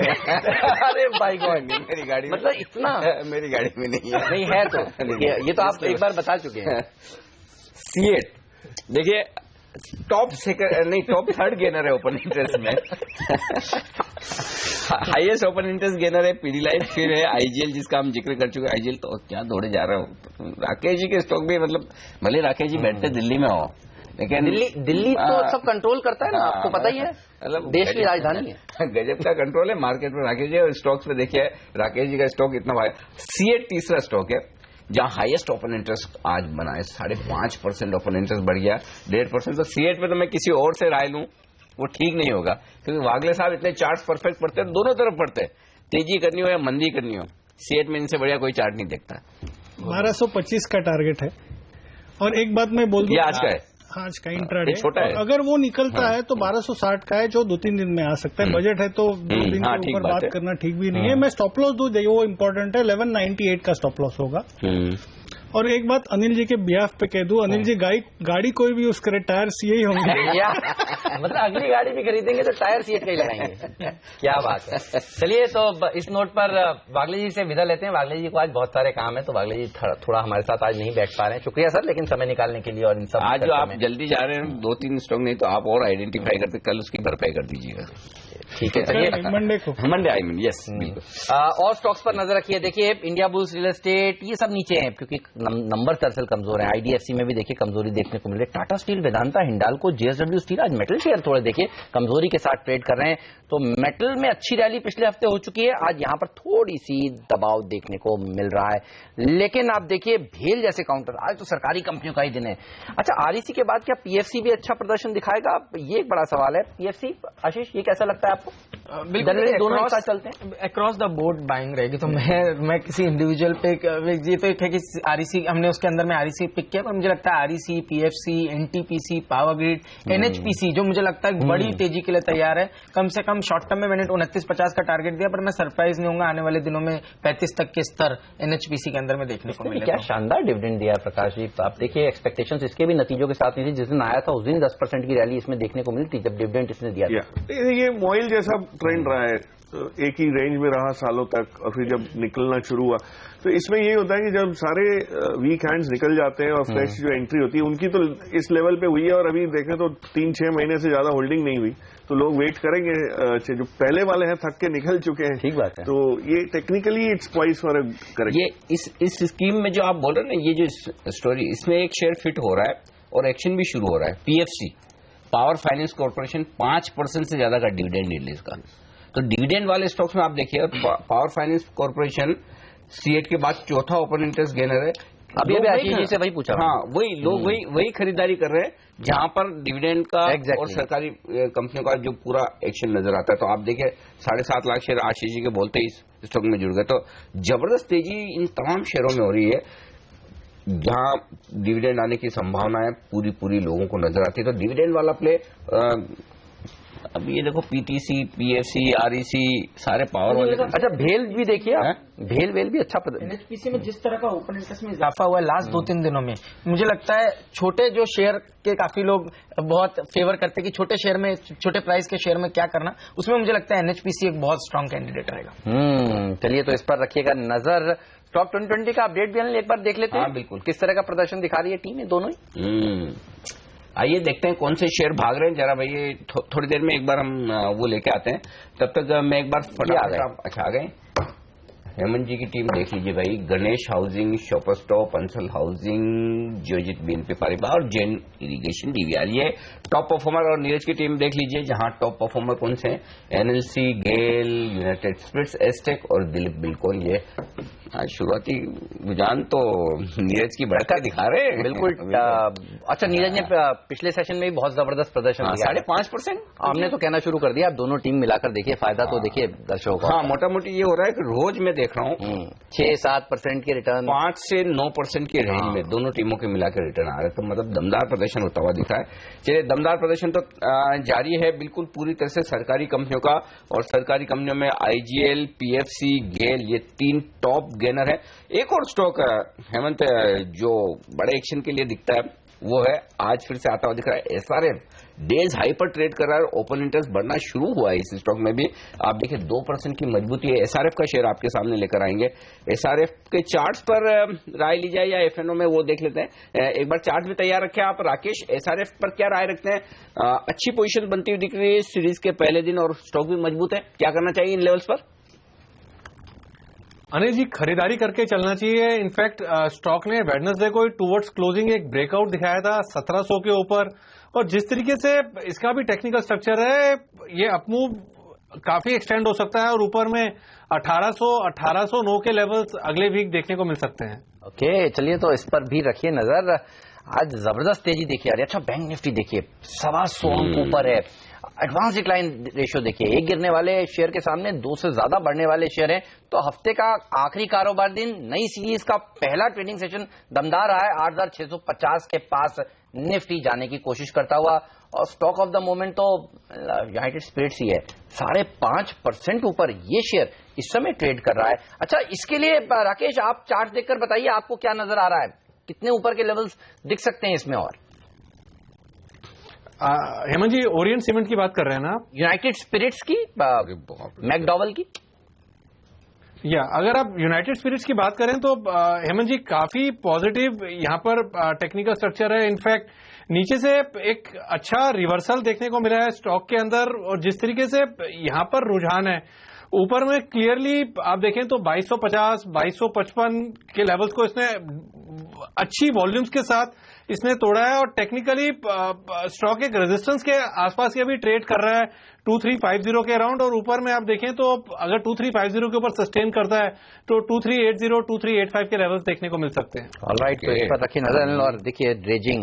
अरे भाई गॉड, मेरी गाड़ी में, मतलब इतना मेरी गाड़ी में नहीं है। नहीं है तो ये तो आप एक बार बता चुके हैं। सीएट देखिए टॉप सेकंड नहीं टॉप 3rd गेनर है ओपन इंटरेस्ट में। हाईएस्ट ओपन इंटरेस्ट गेनर है पीडीलाइट, फिर है आईजीएल जिसका हम जिक्र कर चुके हैं। आईजीएल तो क्या दौड़े जा रहे हो, राकेश जी के स्टॉक भी, मतलब भले राकेश जी बैठते दिल्ली में हो, लेकिन दिल्ली तो सब कंट्रोल करता है ना, आपको पता ही है, मतलब देश की राजधानी है। गजब का कंट्रोल है मार्केट में राकेश जी, और स्टॉक्स में देखिए राकेश जी का स्टॉक इतना भाई। सीएट तीसरा स्टॉक है जहां हाईएस्ट ओपन इंटरेस्ट आज बना है, 5.5% ओपन इंटरेस्ट बढ़ गया, 1.5%। तो सीएट पे तो मैं किसी और से राय लूं वो ठीक नहीं होगा, क्योंकि वागले साहब इतने चार्ट्स परफेक्ट पढ़ते हैं, दोनों तरफ पढ़ते हैं, तेजी करनी हो या मंदी करनी हो, सीएट में इनसे बढ़िया कोई चार्ट नहीं देखता। 1225 का टारगेट है, और एक बात मैं बोल दूं, ये आज का है, आज का इंट्राडे छोटा है, अगर वो निकलता है तो 1260 का है, जो 2-3 दिन में आ सकता है। बजट है तो 2 दिन के ऊपर बात करना ठीक भी नहीं है। मैं स्टॉप लॉस दूं, वो इम्पोर्टेंट है, 1198 का स्टॉप लॉस होगा। और एक बात अनिल जी के बिहाफ पे कह दूं, अनिल जी गाड़ी कोई भी यूज करे टायर्स यही होंगे। मतलब अगली गाड़ी भी खरीदेंगे तो टायर सीएट का ही लगाएंगे। क्या बात है। चलिए तो इस नोट पर वागले जी से विदा लेते हैं। वागले जी को आज बहुत सारे काम है, तो वागले जी थोड़ा हमारे साथ आज नहीं बैठ पा रहे हैं। शुक्रिया सर, लेकिन समय निकालने के लिए। और इन सब आज जो आप जल्दी जा रहे हैं 2-3 स्टॉक नहीं तो आप और आइडेंटिफाई करते, कल उसकी भरपाई कर दीजिएगा। ठीक है, चलिए मंडे आई मीन यस। और स्टॉक्स पर नजर रखिए। देखिए इंडिया बुल्स, रियल एस्टेट, ये सब नीचे हैं क्योंकि नंबर दरअसल कमजोर है। आईडीएफसी में भी देखिए कमजोरी देखने को मिल रही है। Tata steel, Vedanta, Hindalco, JSW steel, आज मेटल शेयर थोड़े देखिए कमजोरी के साथ ट्रेड कर रहे हैं। तो मेटल में अच्छी रैली पिछले हफ्ते हो चुकी है, आज यहां पर थोड़ी सी दबाव देखने को मिल रहा है। लेकिन आप देखिए भेल जैसे काउंटर, आज तो सरकारी कंपनियों का ही दिन है। अच्छा, आरईसी के बाद क्या पीएफसी भी अच्छा प्रदर्शन दिखाएगा? ये एक बड़ा सवाल है। पीएफसी, आशीष, ये कैसा लगता है आपको? बिल्कुल दोनों एक साथ चलते हैं, अक्रॉस द बोर्ड बाइंग रहेगी। तो मैं किसी इंडिविजुअल पे, ये तो एक है कि आरईसी हमने उसके अंदर में आरईसी पिक किया, पर मुझे लगता है REC, PFC, NTPC, power grid, NHPC जो मुझे लगता है बड़ी तेजी के लिए तैयार है। कम से कम शॉर्ट टर्म में मैंने 29.50 का टारगेट दिया, पर मैं सरप्राइज नहीं होऊंगा आने वाले दिनों में 35 तक के स्तर एनएचपीसी के अंदर में देखने को मिलेगा। क्या शानदार डिविडेंड दिया प्रकाश जी। आप देखिए एक्सपेक्टेशंस इसके भी नतीजों के साथ नहीं थी। जिस दिन आया था उस दिन 10% की रैली इसमें देखने को मिली थी जब डिविडेंड इसने दिया था। ये मॉइल जैसा ट्रेंड रहा है, एक ही रेंज में रहा सालों तक, और फिर जब निकलना शुरू हुआ तो इसमें ये होता है कि जब सारे वीक हैंड्स निकल जाते हैं और फ्रेश जो एंट्री होती है उनकी तो इस लेवल पे हुई है, और अभी देखें तो 3-6 महीने से ज्यादा होल्डिंग नहीं हुई, तो लोग वेट करेंगे। जो पहले वाले हैं थक के निकल चुके हैं। ठीक बात है। तो ये technically it's poised for correct. ये इस स्कीम में जो आप बोल रहे हैं ना, ये जो स्टोरी, इसमें एक शेयर फिट हो रहा है और एक्शन भी शुरू हो रहा है। पीएफसी, पावर फाइनेंस कॉर्पोरेशन, 5% से ज्यादा का डिविडेंड रिलीज का। तो डिविडेंड वाले स्टॉक्स में आप देखिए, पावर फाइनेंस कॉर्पोरेशन सीएट के बाद चौथा ओपन इंटरेस्ट गेनर है। अभी आशीष जी से वही पूछा। हाँ, वही लोग वही खरीदारी कर रहे हैं जहां पर डिविडेंड का और सरकारी कंपनियों का जो पूरा एक्शन नजर आता है। तो आप देखिए 7.5 लाख शेयर आशीष जी के बोलते ही इस स्टॉक में जुड़ गए। तो जबरदस्त तेजी इन तमाम शेयरों में हो रही है जहां डिविडेंड आने की संभावना है पूरी लोगों को नजर आती है। तो डिविडेंड वाला प्ले, अब ये देखो पीटीसी, पीएफसी, आरईसी, सारे पावर वाले। अच्छा, भेल भी देखिए, भेल भी अच्छा। एनएचपीसी में जिस तरह का ओपन इंटरेस्ट में इजाफा हुआ है लास्ट 2-3 दिनों में, मुझे लगता है छोटे जो शेयर के काफी लोग बहुत फेवर करते हैं कि छोटे शेयर में, छोटे प्राइस के शेयर में क्या करना, उसमें मुझे लगता है एनएचपीसी एक बहुत स्ट्रांग कैंडिडेट रहेगा। चलिए, तो इस पर रखिएगा नजर। स्टॉक 2020 का अपडेट भी एक बार देख लेते हैं। बिल्कुल, किस तरह का प्रदर्शन दिखा रही है टीम, दोनों ही। आइए देखते हैं कौन से शेयर भाग रहे हैं। जरा भाई थोड़ी देर में एक बार हम वो लेके आते हैं, तब तक मैं एक बार फटाफट। अच्छा, आ गए। हेमंत जी की टीम देख लीजिए भाई। Ganesh housing, shopper stop, Ansal housing, Geojit BNP Paribas और जैन इरिगेशन डीवीआर, ये टॉप परफॉर्मर। और नीरज की टीम देख लीजिए जहां टॉप परफॉर्मर कौन से हैं, एनएलसी, गेल, यूनाइटेड स्पिरिट्स, एस्टेक और दिलीप बिल्कुल। ये शुरुआती रुझान तो नीरज की बढ़कर दिखा रहे हैं। बिल्कुल। अच्छा, नीरज ने पिछले सेशन में भी बहुत जबरदस्त प्रदर्शन दिया, 5.5%। हमने तो कहना शुरू कर दिया, आप दोनों टीम मिलाकर देखिए, फायदा तो देखिए दर्शकों को। हाँ, मोटा मोटी ये हो रहा है कि रोज मैं देख रहा हूँ 6-7% के रिटर्न, 5 से 9% के रेंज में दोनों टीमों के मिलाकर रिटर्न आ रहे हैं। तो मतलब दमदार प्रदर्शन होता हुआ दिखा है। चलिए, दमदार प्रदर्शन तो जारी है बिल्कुल पूरी तरह से सरकारी कंपनियों का। और सरकारी कंपनियों में आईजीएल, पीएफसी, गेल, ये 3 टॉप गेनर है। एक और स्टॉक हेमंत जो बड़े एक्शन के लिए दिखता है वो है, आज फिर से आता हुआ दिख रहा है, एसआरएफ। डेज हाई पर ट्रेड कर रहा है, ओपन इंटरेस्ट बढ़ना शुरू हुआ है इस स्टॉक में भी। आप देखिए 2% की मजबूती है। एसआरएफ का शेयर आपके सामने लेकर आएंगे। एसआरएफ के चार्ट्स पर राय ली जाए या एफएनओ में, वो देख लेते हैं। एक बार चार्ट भी तैयार रखे आप राकेश। एसआरएफ पर क्या राय रखते हैं? अच्छी पोजीशन बनती हुई दिख रही है सीरीज के पहले दिन और स्टॉक भी मजबूत है। क्या करना चाहिए इन लेवल्स पर? अनिल जी, खरीदारी करके चलना चाहिए। इनफैक्ट स्टॉक ने वेडनेसडे को टुवर्ड्स क्लोजिंग एक ब्रेकआउट दिखाया था 1700 के ऊपर, और जिस तरीके से इसका भी टेक्निकल स्ट्रक्चर है, ये अपमूव काफी एक्सटेंड हो सकता है और ऊपर में 1809 के लेवल्स अगले वीक देखने को मिल सकते हैं। ओके, चलिए, तो इस पर भी रखिए नजर। आज जबरदस्त तेजी देखिए। अरे अच्छा, बैंक निफ्टी देखिए 125 अंक ऊपर है। एडवांस डिक्लाइन रेशियो देखिए, एक गिरने वाले शेयर के सामने 2 से ज्यादा बढ़ने वाले शेयर हैं। तो हफ्ते का आखिरी कारोबार दिन, नई सीरीज का पहला ट्रेडिंग सेशन दमदार रहा है। 8650 के पास निफ्टी जाने की कोशिश करता हुआ, और स्टॉक ऑफ द मोमेंट तो यूनाइटेड स्पिरिट्स ही है। 5.5% ऊपर ये शेयर इस समय ट्रेड कर रहा है। अच्छा, इसके लिए राकेश आप चार्ट देखकर बताइए, आपको क्या नजर आ रहा है, कितने ऊपर के लेवल्स दिख सकते हैं इसमें? और हेमंत जी, ओरिएंट सीमेंट की बात कर रहे हैं ना आप? यूनाइटेड स्पिरिट्स की, मैकडॉवल की। या अगर आप यूनाइटेड स्पिरिट्स की बात करें तो हेमंत जी काफी पॉजिटिव यहाँ पर टेक्निकल स्ट्रक्चर है। इनफैक्ट नीचे से एक अच्छा रिवर्सल देखने को मिला है स्टॉक के अंदर, और जिस तरीके से यहाँ पर रुझान है ऊपर में क्लियरली आप देखें तो 2250, 2255 के लेवल्स को इसने अच्छी वॉल्यूम्स के साथ इसने तोड़ा है और टेक्निकली स्टॉक एक रेजिस्टेंस के आसपास ही अभी ट्रेड कर रहा है 2350 के अराउंड, और ऊपर में आप देखें तो अगर 2350 के ऊपर सस्टेन करता है तो 2380, 2385 के लेवल्स देखने को मिल सकते हैं। ऑलराइट, तो इस पर रखिए नजर। और देखिए ड्रेजिंग,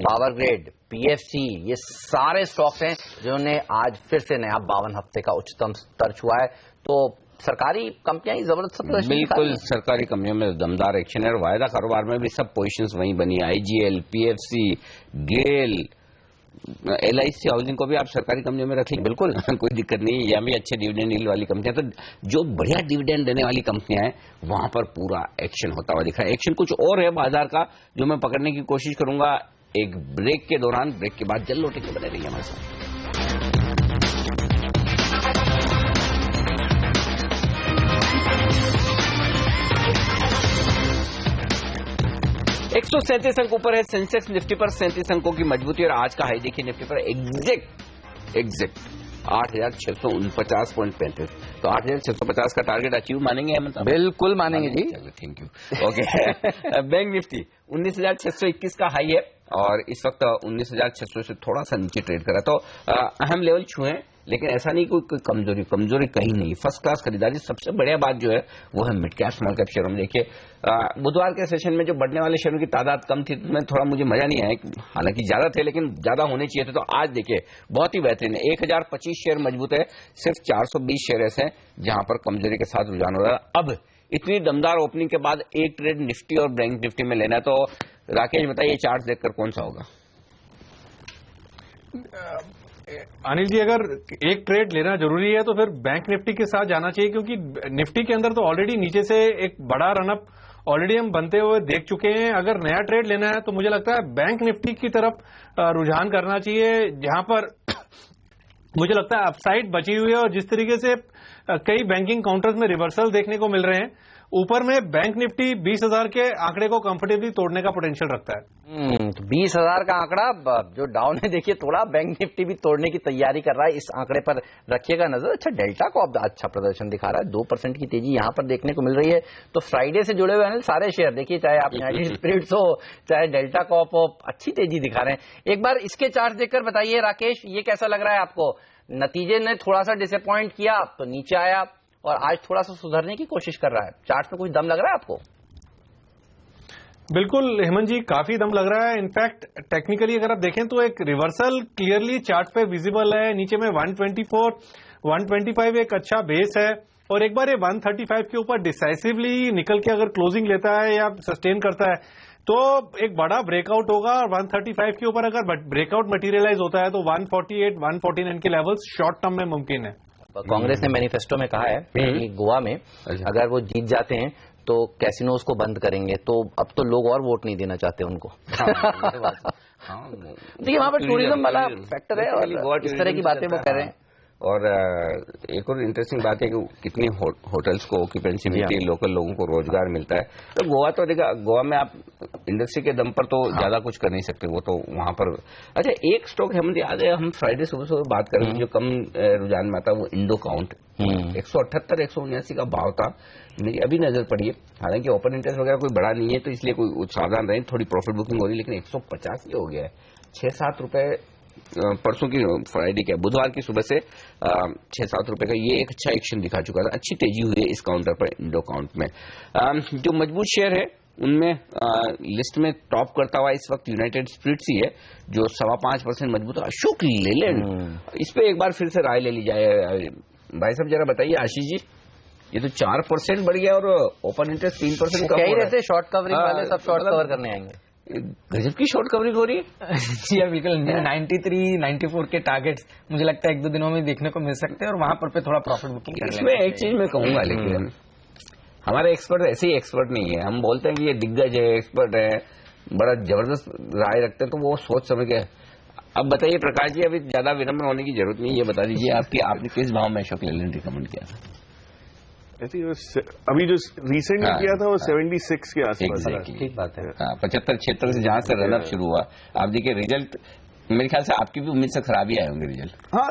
पावर ग्रेड, पीएफसी, ये सारे स्टॉक्स हैं जिन्होंने आज फिर से नया 52 हफ्ते का उच्चतम स्तर छुआ है। तो सरकारी कंपनियां ही जबरदस्त प्रदर्शन, बिल्कुल सरकारी कंपनियों में दमदार एक्शन है और वायदा कारोबार में भी सब पोजीशंस वहीं बनी। आईजीएल, पीएफसी, गेल, एलआईसी हाउसिंग को भी आप सरकारी कंपनियों में रखें, बिल्कुल कोई दिक्कत नहीं है। यहाँ भी अच्छे डिविडेंड यील्ड वाली कंपनियां, तो जो बढ़िया डिविडेंड देने वाली कंपनियां हैं वहां पर पूरा एक्शन होता हुआ दिख रहा है। एक्शन कुछ और है बाजार का जो मैं पकड़ने की कोशिश करूंगा एक ब्रेक के दौरान। ब्रेक के बाद जल लौटे के बने रहिए हमारे साथ। 137 अंक ऊपर है सेंसेक्स, निफ्टी पर 37 अंकों की मजबूती और आज का हाई देखिए निफ्टी पर एग्जैक्ट 8,649.35। तो 8,650 का टारगेट अचीव मानेंगे हेमंत? बिल्कुल मानेंगे जी। चलो thank you. Okay bank Nifty 19,621 का हाई है और इस वक्त 19,600 से थोड़ा सा नीचे ट्रेड करा। तो अहम लेवल छुए, लेकिन ऐसा नहीं कोई कमजोरी कहीं नहीं। फर्स्ट क्लास खरीदारी। सबसे बढ़िया बात जो है वो है मिड कैप स्मॉल कैप शेयरों में। देखिए बुधवार के सेशन में जो बढ़ने वाले शेयरों की तादाद कम थी तो थोड़ा मुझे मजा नहीं आया, हालांकि ज्यादा थे लेकिन ज्यादा होने चाहिए थे। तो आज देखिए बहुत ही बेहतरीन है, 1025 शेयर मजबूत है, सिर्फ 420 शेयर ऐसे हैं जहां पर कमजोरी के साथ रुझान हो रहा है। अब इतनी दमदार ओपनिंग के बाद एक ट्रेड निफ्टी और बैंक निफ्टी में लेना है, तो राकेश बताइए चार्ट देखकर कौन सा होगा? अनिल जी, अगर एक ट्रेड लेना जरूरी है तो फिर बैंक निफ्टी के साथ जाना चाहिए, क्योंकि निफ्टी के अंदर तो ऑलरेडी नीचे से एक बड़ा रनअप ऑलरेडी हम बनते हुए देख चुके हैं। अगर नया ट्रेड लेना है तो मुझे लगता है बैंक निफ्टी की तरफ रुझान करना चाहिए, जहां पर मुझे लगता है अपसाइड बची हुई है और जिस तरीके से कई बैंकिंग काउंटर्स में रिवर्सल देखने को मिल रहे हैं, ऊपर में बैंक निफ्टी 20,000 के आंकड़े को कंफर्टेबली तोड़ने का पोटेंशियल रखता है। 20,000 का आंकड़ा जो डाउन है, देखिए थोड़ा बैंक निफ्टी भी तोड़ने की तैयारी कर रहा है। इस आंकड़े पर रखिएगा नजर। अच्छा, डेल्टा को अब अच्छा प्रदर्शन दिखा रहा है, 2% की तेजी यहां पर देखने को मिल रही है। तो फ्राइडे से जुड़े हुए हैं सारे शेयर, देखिए चाहे आप यूनाइटेड स्पिरिट्स हो चाहे डेल्टा कॉप हो, अच्छी तेजी दिखा रहे हैं। एक बार इसके चार्ट देखकर बताइए राकेश, ये कैसा लग रहा है आपको? नतीजे ने थोड़ा सा डिसअपॉइंट किया तो नीचे आया और आज थोड़ा सा सुधरने की कोशिश कर रहा है। चार्ट में कुछ दम लग रहा है आपको? बिल्कुल हेमंत जी, काफी दम लग रहा है। इनफैक्ट टेक्निकली अगर आप देखें तो एक रिवर्सल क्लियरली चार्ट पे विजिबल है। नीचे में 124, 125 एक अच्छा बेस है और एक बार ये 135 के ऊपर डिसाइसिवली निकल के अगर क्लोजिंग लेता है या सस्टेन करता है तो एक बड़ा ब्रेकआउट होगा। और 135 के ऊपर अगर ब्रेकआउट मटेरियलाइज होता है तो 148, 149 के लेवल्स शॉर्ट टर्म में मुमकिन है। कांग्रेस ने मैनिफेस्टो में कहा है कि गोवा में अगर वो जीत जाते हैं तो कैसीनोज को बंद करेंगे, तो अब तो लोग और वोट नहीं देना चाहते उनको। देखिए वहां पर टूरिज्म वाला फैक्टर है और इस तरह की बातें वो कर रहे हैं। और एक और इंटरेस्टिंग बात है कि कितनी होटल्स को ऑक्यूपेंसी मिलती है, लोकल लोगों को रोजगार मिलता है। तो गोवा तो देखा, गोवा में आप इंडस्ट्री के दम पर तो ज्यादा कुछ कर नहीं सकते, वो तो वहां पर। अच्छा, एक स्टॉक हेमंत याद है, हम फ्राइडे सुबह बात कर रहे थे जो कम रुझान में आता, वो इंडो काउंट 178, 179 का भाव था। मेरी अभी नजर पड़ी है, हालांकि ओपन इंटरेस्ट वगैरह कोई बड़ा नहीं है तो इसलिए कोई सावधान रहे, थोड़ी प्रॉफिट बुकिंग हो रही है, लेकिन 150 हो गया है। 6-7 रुपए परसों की फ्राइडे के बुधवार की सुबह से 6-7 रुपए का ये एक अच्छा एक्शन दिखा चुका था। अच्छी तेजी हुई है इस काउंटर पर, इंडो काउंट में। जो मजबूत शेयर है उनमें लिस्ट में टॉप करता हुआ इस वक्त यूनाइटेड स्पिरिट्स ही है जो 5.25% मजबूत है। अशोक लेलैंड, इस पे एक बार फिर से राय ले ली जाए। भाई साहब जरा बताइए आशीष जी, ये तो 4% बढ़ गया और ओपन इंटरेस्ट 3% कम हो रहा है। रहते शॉर्ट कवरिंग वाले सब शॉर्ट कवर करने आएंगे। गजब की शॉर्ट कवरिंग हो रही है। जी बिल्कुल, 93, 94 के टारगेट्स मुझे लगता है 1-2 दिनों में देखने को मिल सकते हैं और वहां पर थोड़ा प्रॉफिट बुकिंग कर लेंगे। इसमें एक चीज मैं कहूंगा, लेकिन हमारे एक्सपर्ट ऐसे ही एक्सपर्ट नहीं है। हम बोलते हैं कि ये दिग्गज है, एक्सपर्ट है, बड़ा जबरदस्त राय रखते हैं, तो वो सोच समझ के। अब बताइए प्रकाश जी, अभी ज्यादा विनम्र होने की जरूरत नहीं, ये बता दीजिए आपने किस भाव में अशोक लेलैंड रिकमेंड किया था? अभी जो रिसेंटली किया था वो 76 के आसपास। ठीक बात है। 75-76 से जहां से रनअप शुरू हुआ, आप देखिए रिजल्ट मेरे ख्याल से आपकी भी उम्मीद से खराब ही आए होंगे रिजल्ट। हाँ,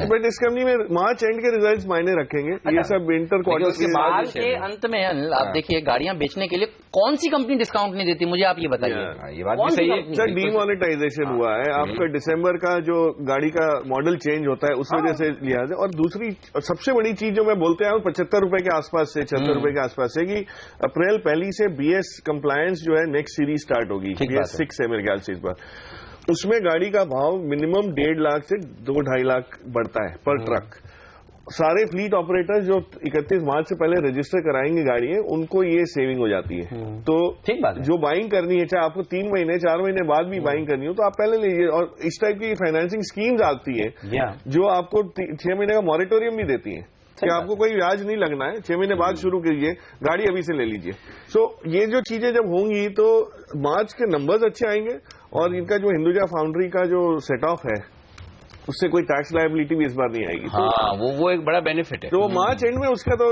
बट इस कंपनी में मार्च एंड के रिजल्ट्स मायने रखेंगे। ये सब इंटर क्वार्टर साल के अंत में आप देखिए गाड़ियां बेचने के लिए कौन सी कंपनी डिस्काउंट नहीं देती, मुझे आप ये बताइए। ये बात भी सही है सर, डीमोनेटाइजेशन हुआ है आपका, दिसंबर का जो गाड़ी का मॉडल चेंज होता है उस वजह से लिया जाए। और दूसरी सबसे बड़ी चीज जो मैं बोलते आया हूँ 75 रुपए के आसपास से 76 रुपए के आसपास से, कि अप्रैल 1 से BS कंप्लायंस जो है नेक्स्ट सीरीज स्टार्ट होगी, BS 6 है मेरे ख्याल से इस बार। उसमें गाड़ी का भाव मिनिमम 1.5 लाख से 2-2.5 लाख बढ़ता है पर ट्रक। सारे फ्लीट ऑपरेटर्स जो 31 मार्च से पहले रजिस्टर कराएंगे गाड़ियां, उनको ये सेविंग हो जाती है। तो ठीक बात है, जो बाइंग करनी है, चाहे आपको 3 महीने 4 महीने बाद भी बाइंग करनी हो तो आप पहले लीजिए। और इस टाइप की फाइनेंसिंग स्कीम्स आती है जो आपको 6 महीने का मॉरेटोरियम भी देती है कि आपको कोई ब्याज नहीं लगना है, 6 महीने बाद शुरू कीजिए, गाड़ी अभी से ले लीजिए। सो ये जो चीजें जब होंगी तो मार्च के नंबर्स अच्छे आएंगे। और इनका जो हिंदुजा फाउंड्री का जो सेट ऑफ है उससे कोई टैक्स लायबिलिटी भी इस बार नहीं आएगी। हाँ, वो एक बड़ा बेनिफिट है। तो मार्च एंड में उसका तो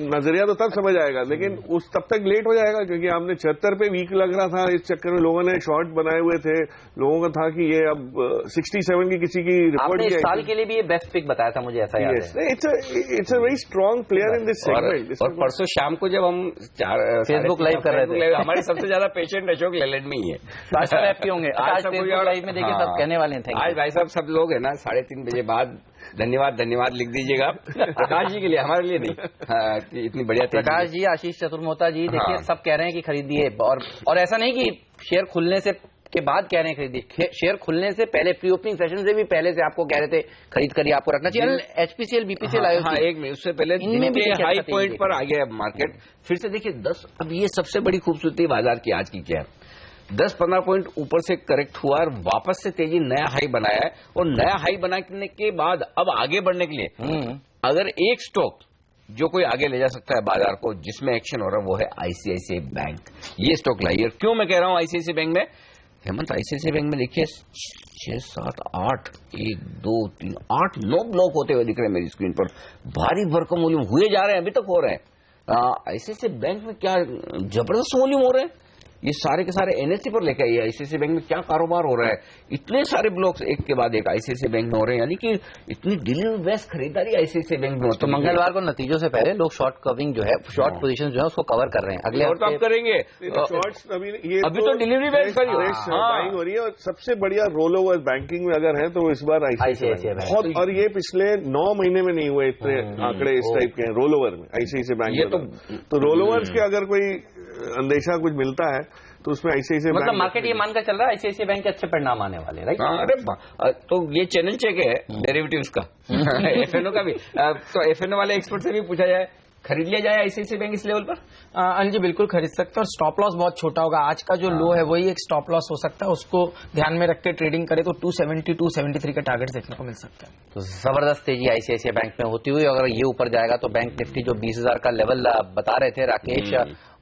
नजरिया तो तब समझ आएगा, लेकिन उस तब तक लेट हो जाएगा क्योंकि आपने 76 पे वीक लग रहा था। इस चक्कर में लोगों ने शॉर्ट बनाए हुए थे, लोगों का था कि ये अब 67 की किसी की रिपोर्ट इस साल के लिए भी ये बेस्ट पिक बताया था, मुझे ऐसा याद है। It's a very strong player in this segment. और परसों शाम को जब हम फेसबुक लाइव कर रहे थे, हमारे सबसे ज्यादा पेशेंट अशोक लेलैंड में ही है। हैप्पी होंगे आज फेसबुक लाइव में, देखिए सब कहने वाले हैं। आज भाई साहब सब लोग है ना 3:30 बजे बाद धन्यवाद लिख दीजिएगा प्रकाश जी के लिए, हमारे लिए नहीं। कि इतनी बढ़िया प्रकाश जी, आशीष चतुर्मोता जी, देखिए सब कह रहे हैं कि खरीदिए। और ऐसा नहीं कि शेयर खुलने से के बाद कह रहे हैं खरीदिए, शेयर खुलने से पहले, प्री ओपनिंग सेशन से भी पहले से आपको कह रहे थे खरीद करिए, आपको रखना चाहिए। HPCL BPCL आयो एक मिनट उससे पहले इनमें भी हाई पॉइंट पर आ गया मार्केट फिर से। देखिए 10, अब ये सबसे बड़ी खूबसूरती बाजार की आज की क्या है, 10-15 पॉइंट ऊपर से करेक्ट हुआ और वापस से तेजी नया हाई बनाया है। और नया हाई बनाने के बाद अब आगे बढ़ने के लिए अगर एक स्टॉक जो कोई आगे ले जा सकता है बाजार को, जिसमें एक्शन हो रहा है, वो है ICICI बैंक। ये स्टॉक लाइए। क्यों मैं कह रहा हूं ICICI बैंक में, हेमंत ICICI बैंक में देखिए 6, 7, 8, 1, 2, 3, 8, 9 ब्लॉक होते हुए दिख रहे हैं मेरी स्क्रीन पर। भारी भरकम वॉल्यूम हुए जा रहे हैं, अभी तक हो रहे हैं। ICICI बैंक में क्या जबरदस्त वॉल्यूम हो रहे हैं। ये सारे के सारे NSE पर लेकर आइए। ICICI बैंक में क्या कारोबार हो रहा है, इतने सारे ब्लॉक्स एक के बाद एक ICICI बैंक में हो रहे हैं, यानी कि इतनी डिलीवरी बेस्ट खरीदारी ICICI बैंक में होती है। तो मंगलवार को नतीजों से पहले लोग शॉर्ट कविंग जो है, शॉर्ट पोजीशन जो है उसको कवर कर रहे हैं। अगले और तो आप करेंगे शॉर्ट्स अभी तो डिलीवरी बेस्ट बाइंग हो रही है। और सबसे बढ़िया रोल ओवर बैंकिंग में अगर है तो इस बार ICICI बहुत, और ये पिछले 9 महीने में नहीं हुए इतने आंकड़े इस टाइप के हैं रोल ओवर में ICICI बैंक। तो रोल ओवर्स के अगर कोई अंदेशा कुछ मिलता है तो उसमें ICICI मतलब मार्केट ये मानकर चल रहा है ICICI बैंक के अच्छे परिणाम आने वाले, राइट? अरे तो ये चैनल चेक है डेरिवेटिव्स का FNO का भी। तो FNO वाले एक्सपर्ट से भी पूछा जाए, खरीद लिया जाए ICICI बैंक इस लेवल पर? जी बिल्कुल खरीद सकते हैं। और स्टॉप लॉस बहुत छोटा होगा, आज का जो लो है वही एक स्टॉप लॉस हो सकता है, उसको ध्यान में रख के ट्रेडिंग करे तो 270 273 के टारगेट देखने को मिल सकता है। तो जबरदस्त तेजी ICICI बैंक में होती हुई, अगर ये ऊपर जाएगा तो बैंक निफ्टी जो 20,000 का लेवल बता रहे थे राकेश,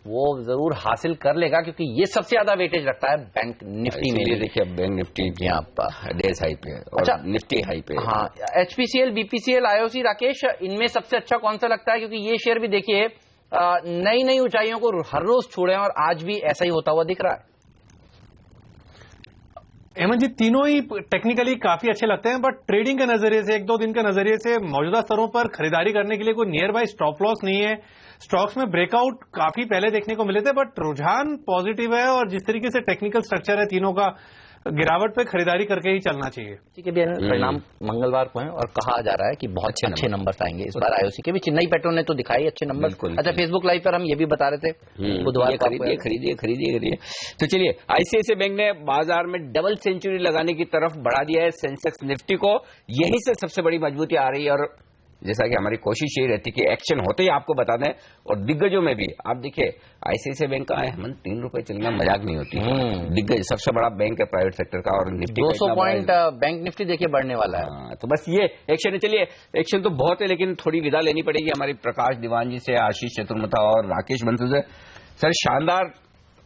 वो जरूर हासिल कर लेगा, क्योंकि ये सबसे ज्यादा वेटेज रखता है बैंक निफ्टी में। देखिए बैंक निफ्टी डेज हाई पे और अच्छा, निफ्टी हाई पे। हाँ, HPCL BPCL IOC राकेश, इनमें सबसे अच्छा कौन सा लगता है? क्योंकि ये शेयर भी देखिए नई नई ऊंचाइयों को हर रोज छू रहे हैं और आज भी ऐसा ही होता हुआ दिख रहा है। हेमंत जी, तीनों ही टेक्निकली काफी अच्छे लगते हैं, बट ट्रेडिंग के नजरिए से, 1-2 दिन के नजरिए से मौजूदा स्तरों पर खरीदारी करने के लिए कोई नियर बाय स्टॉप लॉस नहीं है। स्टॉक्स में ब्रेकआउट काफी पहले देखने को मिले थे, बट रुझान पॉजिटिव है और जिस तरीके से टेक्निकल स्ट्रक्चर है तीनों का, गिरावट पे खरीदारी करके ही चलना चाहिए। ठीक है, परिणाम मंगलवार को है और कहा जा रहा है कि बहुत अच्छे नंबर आएंगे इस बार IOC के भी। चेन्नई पेट्रोल ने तो दिखाई अच्छे नंबर। अच्छा, फेसबुक लाइव पर हम ये भी बता रहे थे बुधवार खरीदिए। तो चलिए, ICICI बैंक ने बाजार में डबल सेंचुरी लगाने की तरफ बढ़ा दिया है सेंसेक्स निफ्टी को। यहीं से सबसे बड़ी मजबूती आ रही है और जैसा कि हमारी कोशिश यही रहती है कि एक्शन होते ही आपको बता दें। और दिग्गजों में भी आप देखिए ICICI बैंक का है 3 रुपए चलना मजाक नहीं होती। दिग्गज सबसे बड़ा बैंक है प्राइवेट सेक्टर का, और निफ्टी 200 पॉइंट बैंक निफ्टी देखिए बढ़ने वाला है। तो बस ये एक्शन है। चलिए, एक्शन तो बहुत है, लेकिन थोड़ी विदा लेनी पड़ेगी हमारी प्रकाश दीवान जी से, आशीष चतुर्मोता और राकेश बंसल से। सर, शानदार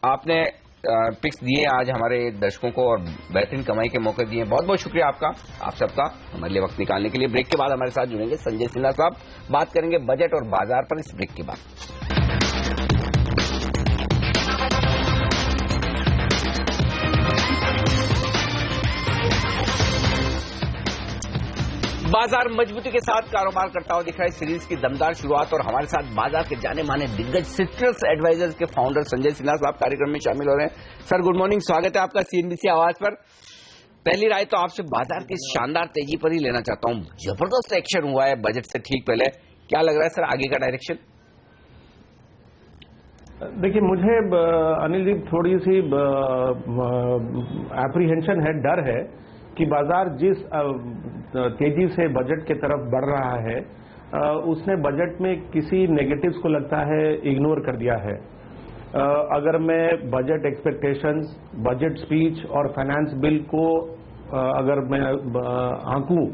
आपने पिक्स दिए आज हमारे दर्शकों को और बेहतरीन कमाई के मौके दिए। बहुत बहुत शुक्रिया आपका, आप सबका हमारे लिए वक्त निकालने के लिए। ब्रेक के बाद हमारे साथ जुड़ेंगे संजय सिन्हा साहब, बात करेंगे बजट और बाजार पर इस ब्रेक के बाद। बाजार मजबूती के साथ कारोबार करता हुआ दिख रहा है सीरीज की दमदार शुरुआत और हमारे साथ बाजार के जाने माने दिग्गज सिट्रस एडवाइजर्स के फाउंडर संजय सिन्हा साहब कार्यक्रम में शामिल हो रहे हैं। सर गुड मॉर्निंग, स्वागत है आपका सीएनबीसी आवाज पर। पहली राय तो आपसे बाजार की शानदार तेजी पर ही लेना चाहता हूं। जबरदस्त एक्शन हुआ है बजट से ठीक पहले, क्या लग रहा है सर आगे का डायरेक्शन? देखिए मुझे अनिल जी थोड़ी सी एप्रीहेंशन है, डर है कि बाजार जिस तेजी से बजट की तरफ बढ़ रहा है उसने बजट में किसी नेगेटिव्स को लगता है इग्नोर कर दिया है। अगर मैं बजट एक्सपेक्टेशंस, बजट स्पीच और फाइनेंस बिल को अगर मैं आंकूं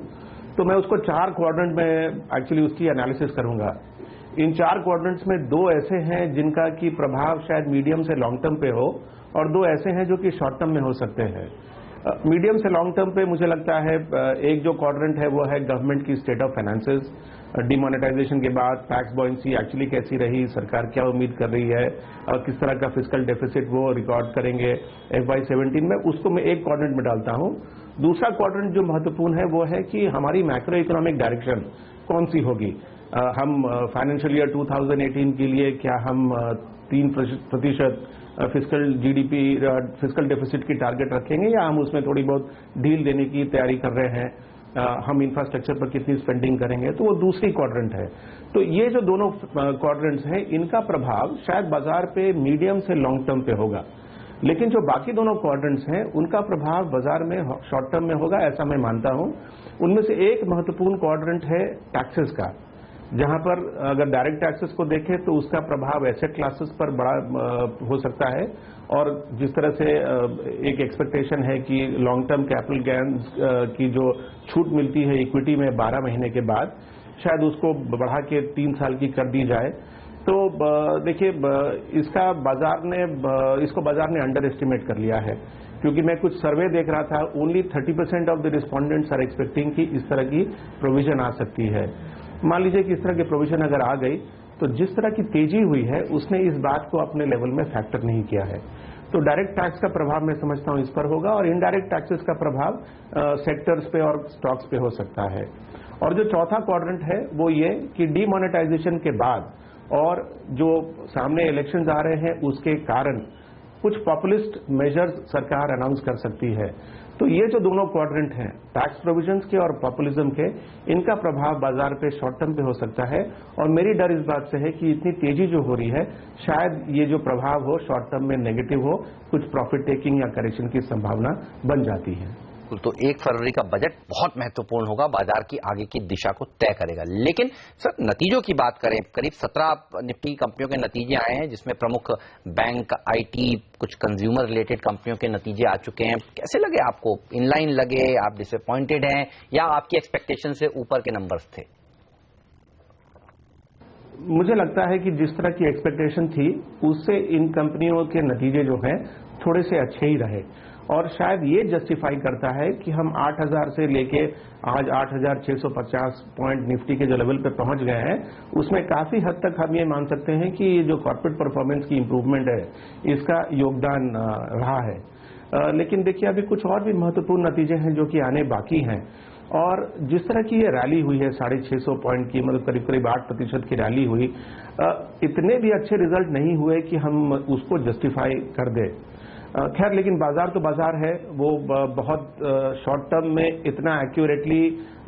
तो मैं उसको 4 क्वाड्रेंट में एक्चुअली उसकी एनालिसिस करूंगा। इन 4 क्वाड्रेंट्स में 2 ऐसे हैं जिनका की प्रभाव शायद मीडियम से लॉन्ग टर्म पे हो और 2 ऐसे हैं जो कि शॉर्ट टर्म में हो सकते हैं। मीडियम से लॉन्ग टर्म पे मुझे लगता है एक जो क्वाड्रेंट है वो है गवर्नमेंट की स्टेट ऑफ फाइनेंसेस, डिमोनेटाइजेशन के बाद टैक्स बॉयंसी एक्चुअली कैसी रही, सरकार क्या उम्मीद कर रही है, किस तरह का फिस्कल डेफिसिट वो रिकॉर्ड करेंगे FY17 में, उसको मैं एक क्वाड्रेंट में डालता हूं। दूसरा क्वाड्रेंट जो महत्वपूर्ण है वो है कि हमारी मैक्रो इकोनॉमिक डायरेक्शन कौन सी होगी। हम फाइनेंशियल ईयर 2018 के लिए क्या हम 3% फिस्कल GDP फिस्कल डेफिसिट की टारगेट रखेंगे या हम उसमें थोड़ी बहुत ढील देने की तैयारी कर रहे हैं, हम इंफ्रास्ट्रक्चर पर कितनी स्पेंडिंग करेंगे, तो वो दूसरी क्वाड्रेंट है। तो ये जो दोनों क्वाड्रेंट्स हैं इनका प्रभाव शायद बाजार पे मीडियम से लॉन्ग टर्म पे होगा, लेकिन जो बाकी दोनों क्वाड्रेंट्स हैं उनका प्रभाव बाजार में शॉर्ट टर्म में होगा, ऐसा मैं मानता हूं। उनमें से एक महत्वपूर्ण क्वाड्रेंट है टैक्सेस का, जहां पर अगर डायरेक्ट टैक्सेस को देखें तो उसका प्रभाव एसेट क्लासेस पर बड़ा हो सकता है और जिस तरह से एक एक्सपेक्टेशन है कि लॉन्ग टर्म कैपिटल गेन्स की जो छूट मिलती है इक्विटी में 12 महीने के बाद, शायद उसको बढ़ा के 3 साल की कर दी जाए। तो देखिए इसका इसको बाजार ने अंडर एस्टिमेट कर लिया है, क्योंकि मैं कुछ सर्वे देख रहा था, only 30% of the respondents are expecting कि इस तरह की प्रोविजन आ सकती है। मान लीजिए कि इस तरह की प्रोविजन अगर आ गई तो जिस तरह की तेजी हुई है उसने इस बात को अपने लेवल में फैक्टर नहीं किया है। तो डायरेक्ट टैक्स का प्रभाव मैं समझता हूं इस पर होगा और इनडायरेक्ट टैक्सेस का प्रभाव सेक्टर्स पे और स्टॉक्स पे हो सकता है। और जो चौथा क्वाड्रेंट है वो ये कि डीमोनेटाइजेशन के बाद और जो सामने इलेक्शंस आ रहे हैं उसके कारण कुछ पॉपुलिस्ट मेजर्स सरकार अनाउंस कर सकती है। तो ये जो दोनों क्वाड्रेंट हैं टैक्स प्रोविजंस के और पॉपुलिज्म के, इनका प्रभाव बाजार पे शॉर्ट टर्म पे हो सकता है और मेरी डर इस बात से है कि इतनी तेजी जो हो रही है शायद ये जो प्रभाव हो शॉर्ट टर्म में नेगेटिव हो, कुछ प्रॉफिट टेकिंग या करेक्शन की संभावना बन जाती है। तो 1 फरवरी का बजट बहुत महत्वपूर्ण होगा, बाजार की आगे की दिशा को तय करेगा। लेकिन सर नतीजों की बात करें, करीब 17 निफ्टी कंपनियों के नतीजे आए हैं जिसमें प्रमुख बैंक, IT, कुछ कंज्यूमर रिलेटेड कंपनियों के नतीजे आ चुके हैं। कैसे लगे आपको? इनलाइन लगे, आप डिसअपॉइंटेड हैं या आपकी एक्सपेक्टेशन से ऊपर के नंबर्स थे? मुझे लगता है कि जिस तरह की एक्सपेक्टेशन थी उससे इन कंपनियों के नतीजे जो हैं थोड़े से अच्छे ही रहे और शायद ये जस्टिफाई करता है कि हम 8000 से लेके आज 8650 पॉइंट निफ्टी के जो लेवल पे पहुंच गए हैं उसमें काफी हद तक हम ये मान सकते हैं कि ये जो कॉर्पोरेट परफॉर्मेंस की इंप्रूवमेंट है इसका योगदान रहा है। लेकिन देखिए अभी कुछ और भी महत्वपूर्ण नतीजे हैं जो कि आने बाकी हैं और जिस तरह की ये रैली हुई है 650 पॉइंट की, मतलब करीब करीब 8% की रैली हुई, इतने भी अच्छे रिजल्ट नहीं हुए कि हम उसको जस्टिफाई कर दे। खैर लेकिन बाजार तो बाजार है, वो बहुत शॉर्ट टर्म में इतना एक्यूरेटली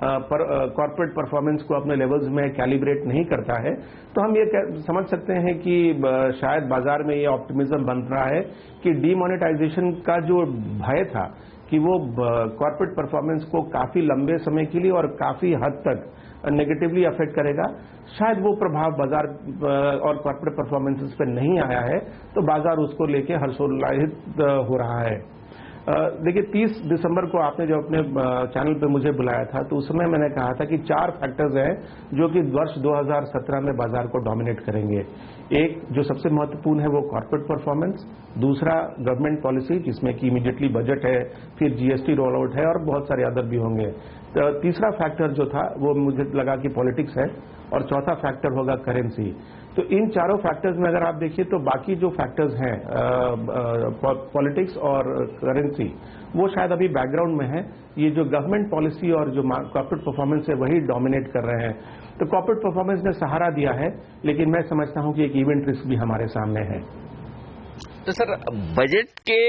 कॉर्पोरेट परफॉर्मेंस को अपने लेवल्स में कैलिब्रेट नहीं करता है। तो हम ये समझ सकते हैं कि शायद बाजार में ये ऑप्टिमिज्म बन रहा है कि डीमोनेटाइजेशन का जो भय था कि वो कॉर्पोरेट परफॉर्मेंस को काफी लंबे समय के लिए और काफी हद तक नेगेटिवली अफेक्ट करेगा, शायद वो प्रभाव बाजार और कॉर्पोरेट परफॉर्मेंसेस पे नहीं आया है, तो बाजार उसको लेके हर्षोल्लासित हो रहा है। देखिए 30 दिसंबर को आपने जो अपने चैनल पे मुझे बुलाया था तो उस समय मैंने कहा था कि 4 फैक्टर्स हैं जो कि वर्ष 2017 में बाजार को डोमिनेट करेंगे। एक जो सबसे महत्वपूर्ण है वो कॉर्पोरेट परफॉर्मेंस, दूसरा गवर्नमेंट पॉलिसी जिसमें कि इमीडिएटली बजट है, फिर GST रोल आउट है और बहुत सारे अदर भी होंगे, तीसरा फैक्टर जो था वो मुझे लगा कि पॉलिटिक्स है, और चौथा फैक्टर होगा करेंसी। तो इन चारों फैक्टर्स में अगर आप देखिए तो बाकी जो फैक्टर्स हैं पॉलिटिक्स और करेंसी वो शायद अभी बैकग्राउंड में है। ये जो गवर्नमेंट पॉलिसी और जो कॉर्पोरेट परफॉर्मेंस है वही डोमिनेट कर रहे हैं। तो कॉर्पोरेट परफॉर्मेंस ने सहारा दिया है, लेकिन मैं समझता हूं कि एक इवेंट रिस्क भी हमारे सामने है। तो सर बजट के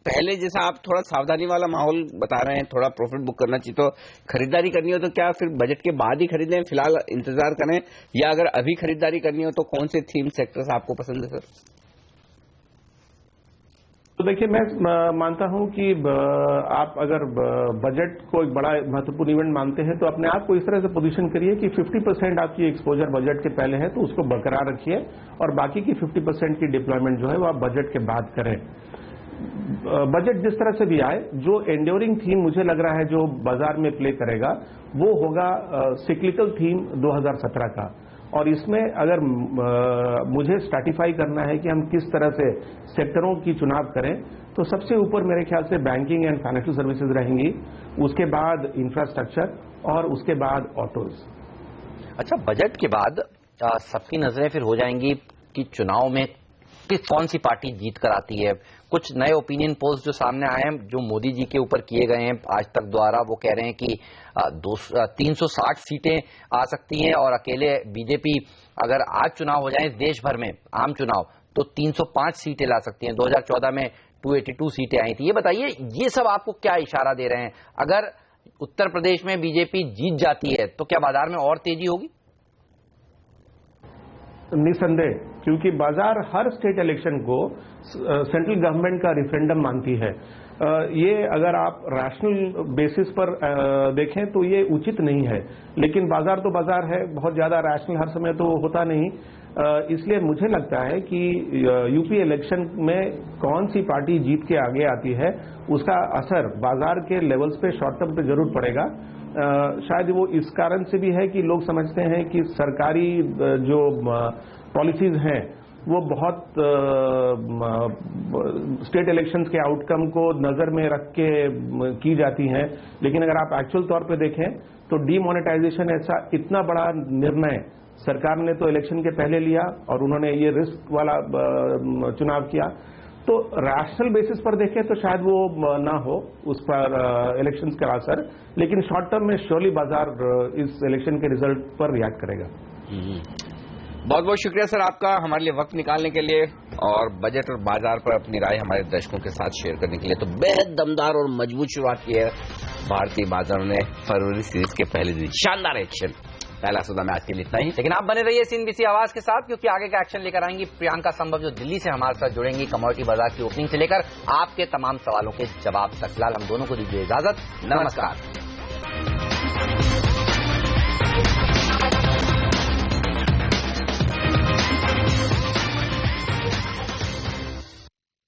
पहले जैसा आप थोड़ा सावधानी वाला माहौल बता रहे हैं, थोड़ा प्रॉफिट बुक करना चाहिए, तो खरीदारी करनी हो तो क्या फिर बजट के बाद ही खरीदें, फिलहाल इंतजार करें, या अगर अभी खरीदारी करनी हो तो कौन से थीम सेक्टर्स आपको पसंद है सर? तो देखिए, मैं मानता हूं कि आप अगर बजट को एक बड़ा महत्वपूर्ण इवेंट मानते हैं तो अपने आप को इस तरह से पोजीशन करिए कि 50% आपकी एक्सपोजर बजट के पहले है तो उसको बरकरार रखिए, और बाकी की 50% की डिप्लॉयमेंट जो है वो आप बजट के बाद करें। बजट जिस तरह से भी आए, जो एंड्योरिंग थीम मुझे लग रहा है जो बाजार में प्ले करेगा वो होगा सिक्लिकल थीम 2017 का। और इसमें अगर मुझे स्ट्रैटिफाई करना है कि हम किस तरह से सेक्टरों की चुनाव करें, तो सबसे ऊपर मेरे ख्याल से बैंकिंग एंड फाइनेंशियल सर्विसेज रहेंगी, उसके बाद इंफ्रास्ट्रक्चर, और उसके बाद ऑटोज। अच्छा, बजट के बाद सबकी नजरें फिर हो जाएंगी कि चुनाव में कौन सी पार्टी जीत कर आती है। कुछ नए ओपिनियन पोल्स जो सामने आए हैं जो मोदी जी के ऊपर किए गए हैं आज तक द्वारा, वो कह रहे हैं कि 360 सीटें आ सकती हैं, और अकेले बीजेपी अगर आज चुनाव हो जाए देश भर में आम चुनाव तो 305 सीटें ला सकती हैं। 2014 में 282 सीटें आई थी। ये बताइए, ये सब आपको क्या इशारा दे रहे हैं? अगर उत्तर प्रदेश में बीजेपी जीत जाती है तो क्या बाजार में और तेजी होगी? निसंदेह, क्योंकि बाजार हर स्टेट इलेक्शन को सेंट्रल गवर्नमेंट का रिफरेंडम मानती है। ये अगर आप रैशनल बेसिस पर देखें तो ये उचित नहीं है, लेकिन बाजार तो बाजार है, बहुत ज्यादा रैशनल हर समय तो होता नहीं। इसलिए मुझे लगता है कि यूपी इलेक्शन में कौन सी पार्टी जीत के आगे आती है उसका असर बाजार के लेवल्स पे शॉर्ट टर्म पे जरूर पड़ेगा। शायद वो इस कारण से भी है कि लोग समझते हैं कि सरकारी जो पॉलिसीज हैं वो बहुत स्टेट इलेक्शंस के आउटकम को नजर में रख के की जाती हैं, लेकिन अगर आप एक्चुअल तौर पे देखें तो डीमोनेटाइजेशन ऐसा इतना बड़ा निर्णय सरकार ने तो इलेक्शन के पहले लिया, और उन्होंने ये रिस्क वाला चुनाव किया। तो रैशनल बेसिस पर देखें तो शायद वो ना हो उस पर इलेक्शंस का असर, लेकिन शॉर्ट टर्म में श्योरली बाजार इस इलेक्शन के रिजल्ट पर रिएक्ट करेगा। बहुत बहुत शुक्रिया सर आपका हमारे लिए वक्त निकालने के लिए, और बजट और बाजार पर अपनी राय हमारे दर्शकों के साथ शेयर करने के लिए। तो बेहद दमदार और मजबूत शुरुआत की है भारतीय बाजारों ने फरवरी सीरीज के पहले दिन। शानदार एक्शन। पहला सौदा में आज के लिए इतना ही, लेकिन आप बने रहिए सीएनबीसी आवाज के साथ, क्योंकि आगे का एक्शन लेकर आएंगी प्रियंका संभव जो दिल्ली से हमारे साथ जुड़ेंगी कमोडिटी बाजार की ओपनिंग से लेकर आपके तमाम सवालों के जवाब तक। फिलहाल हम दोनों को दीजिए इजाजत। नमस्कार।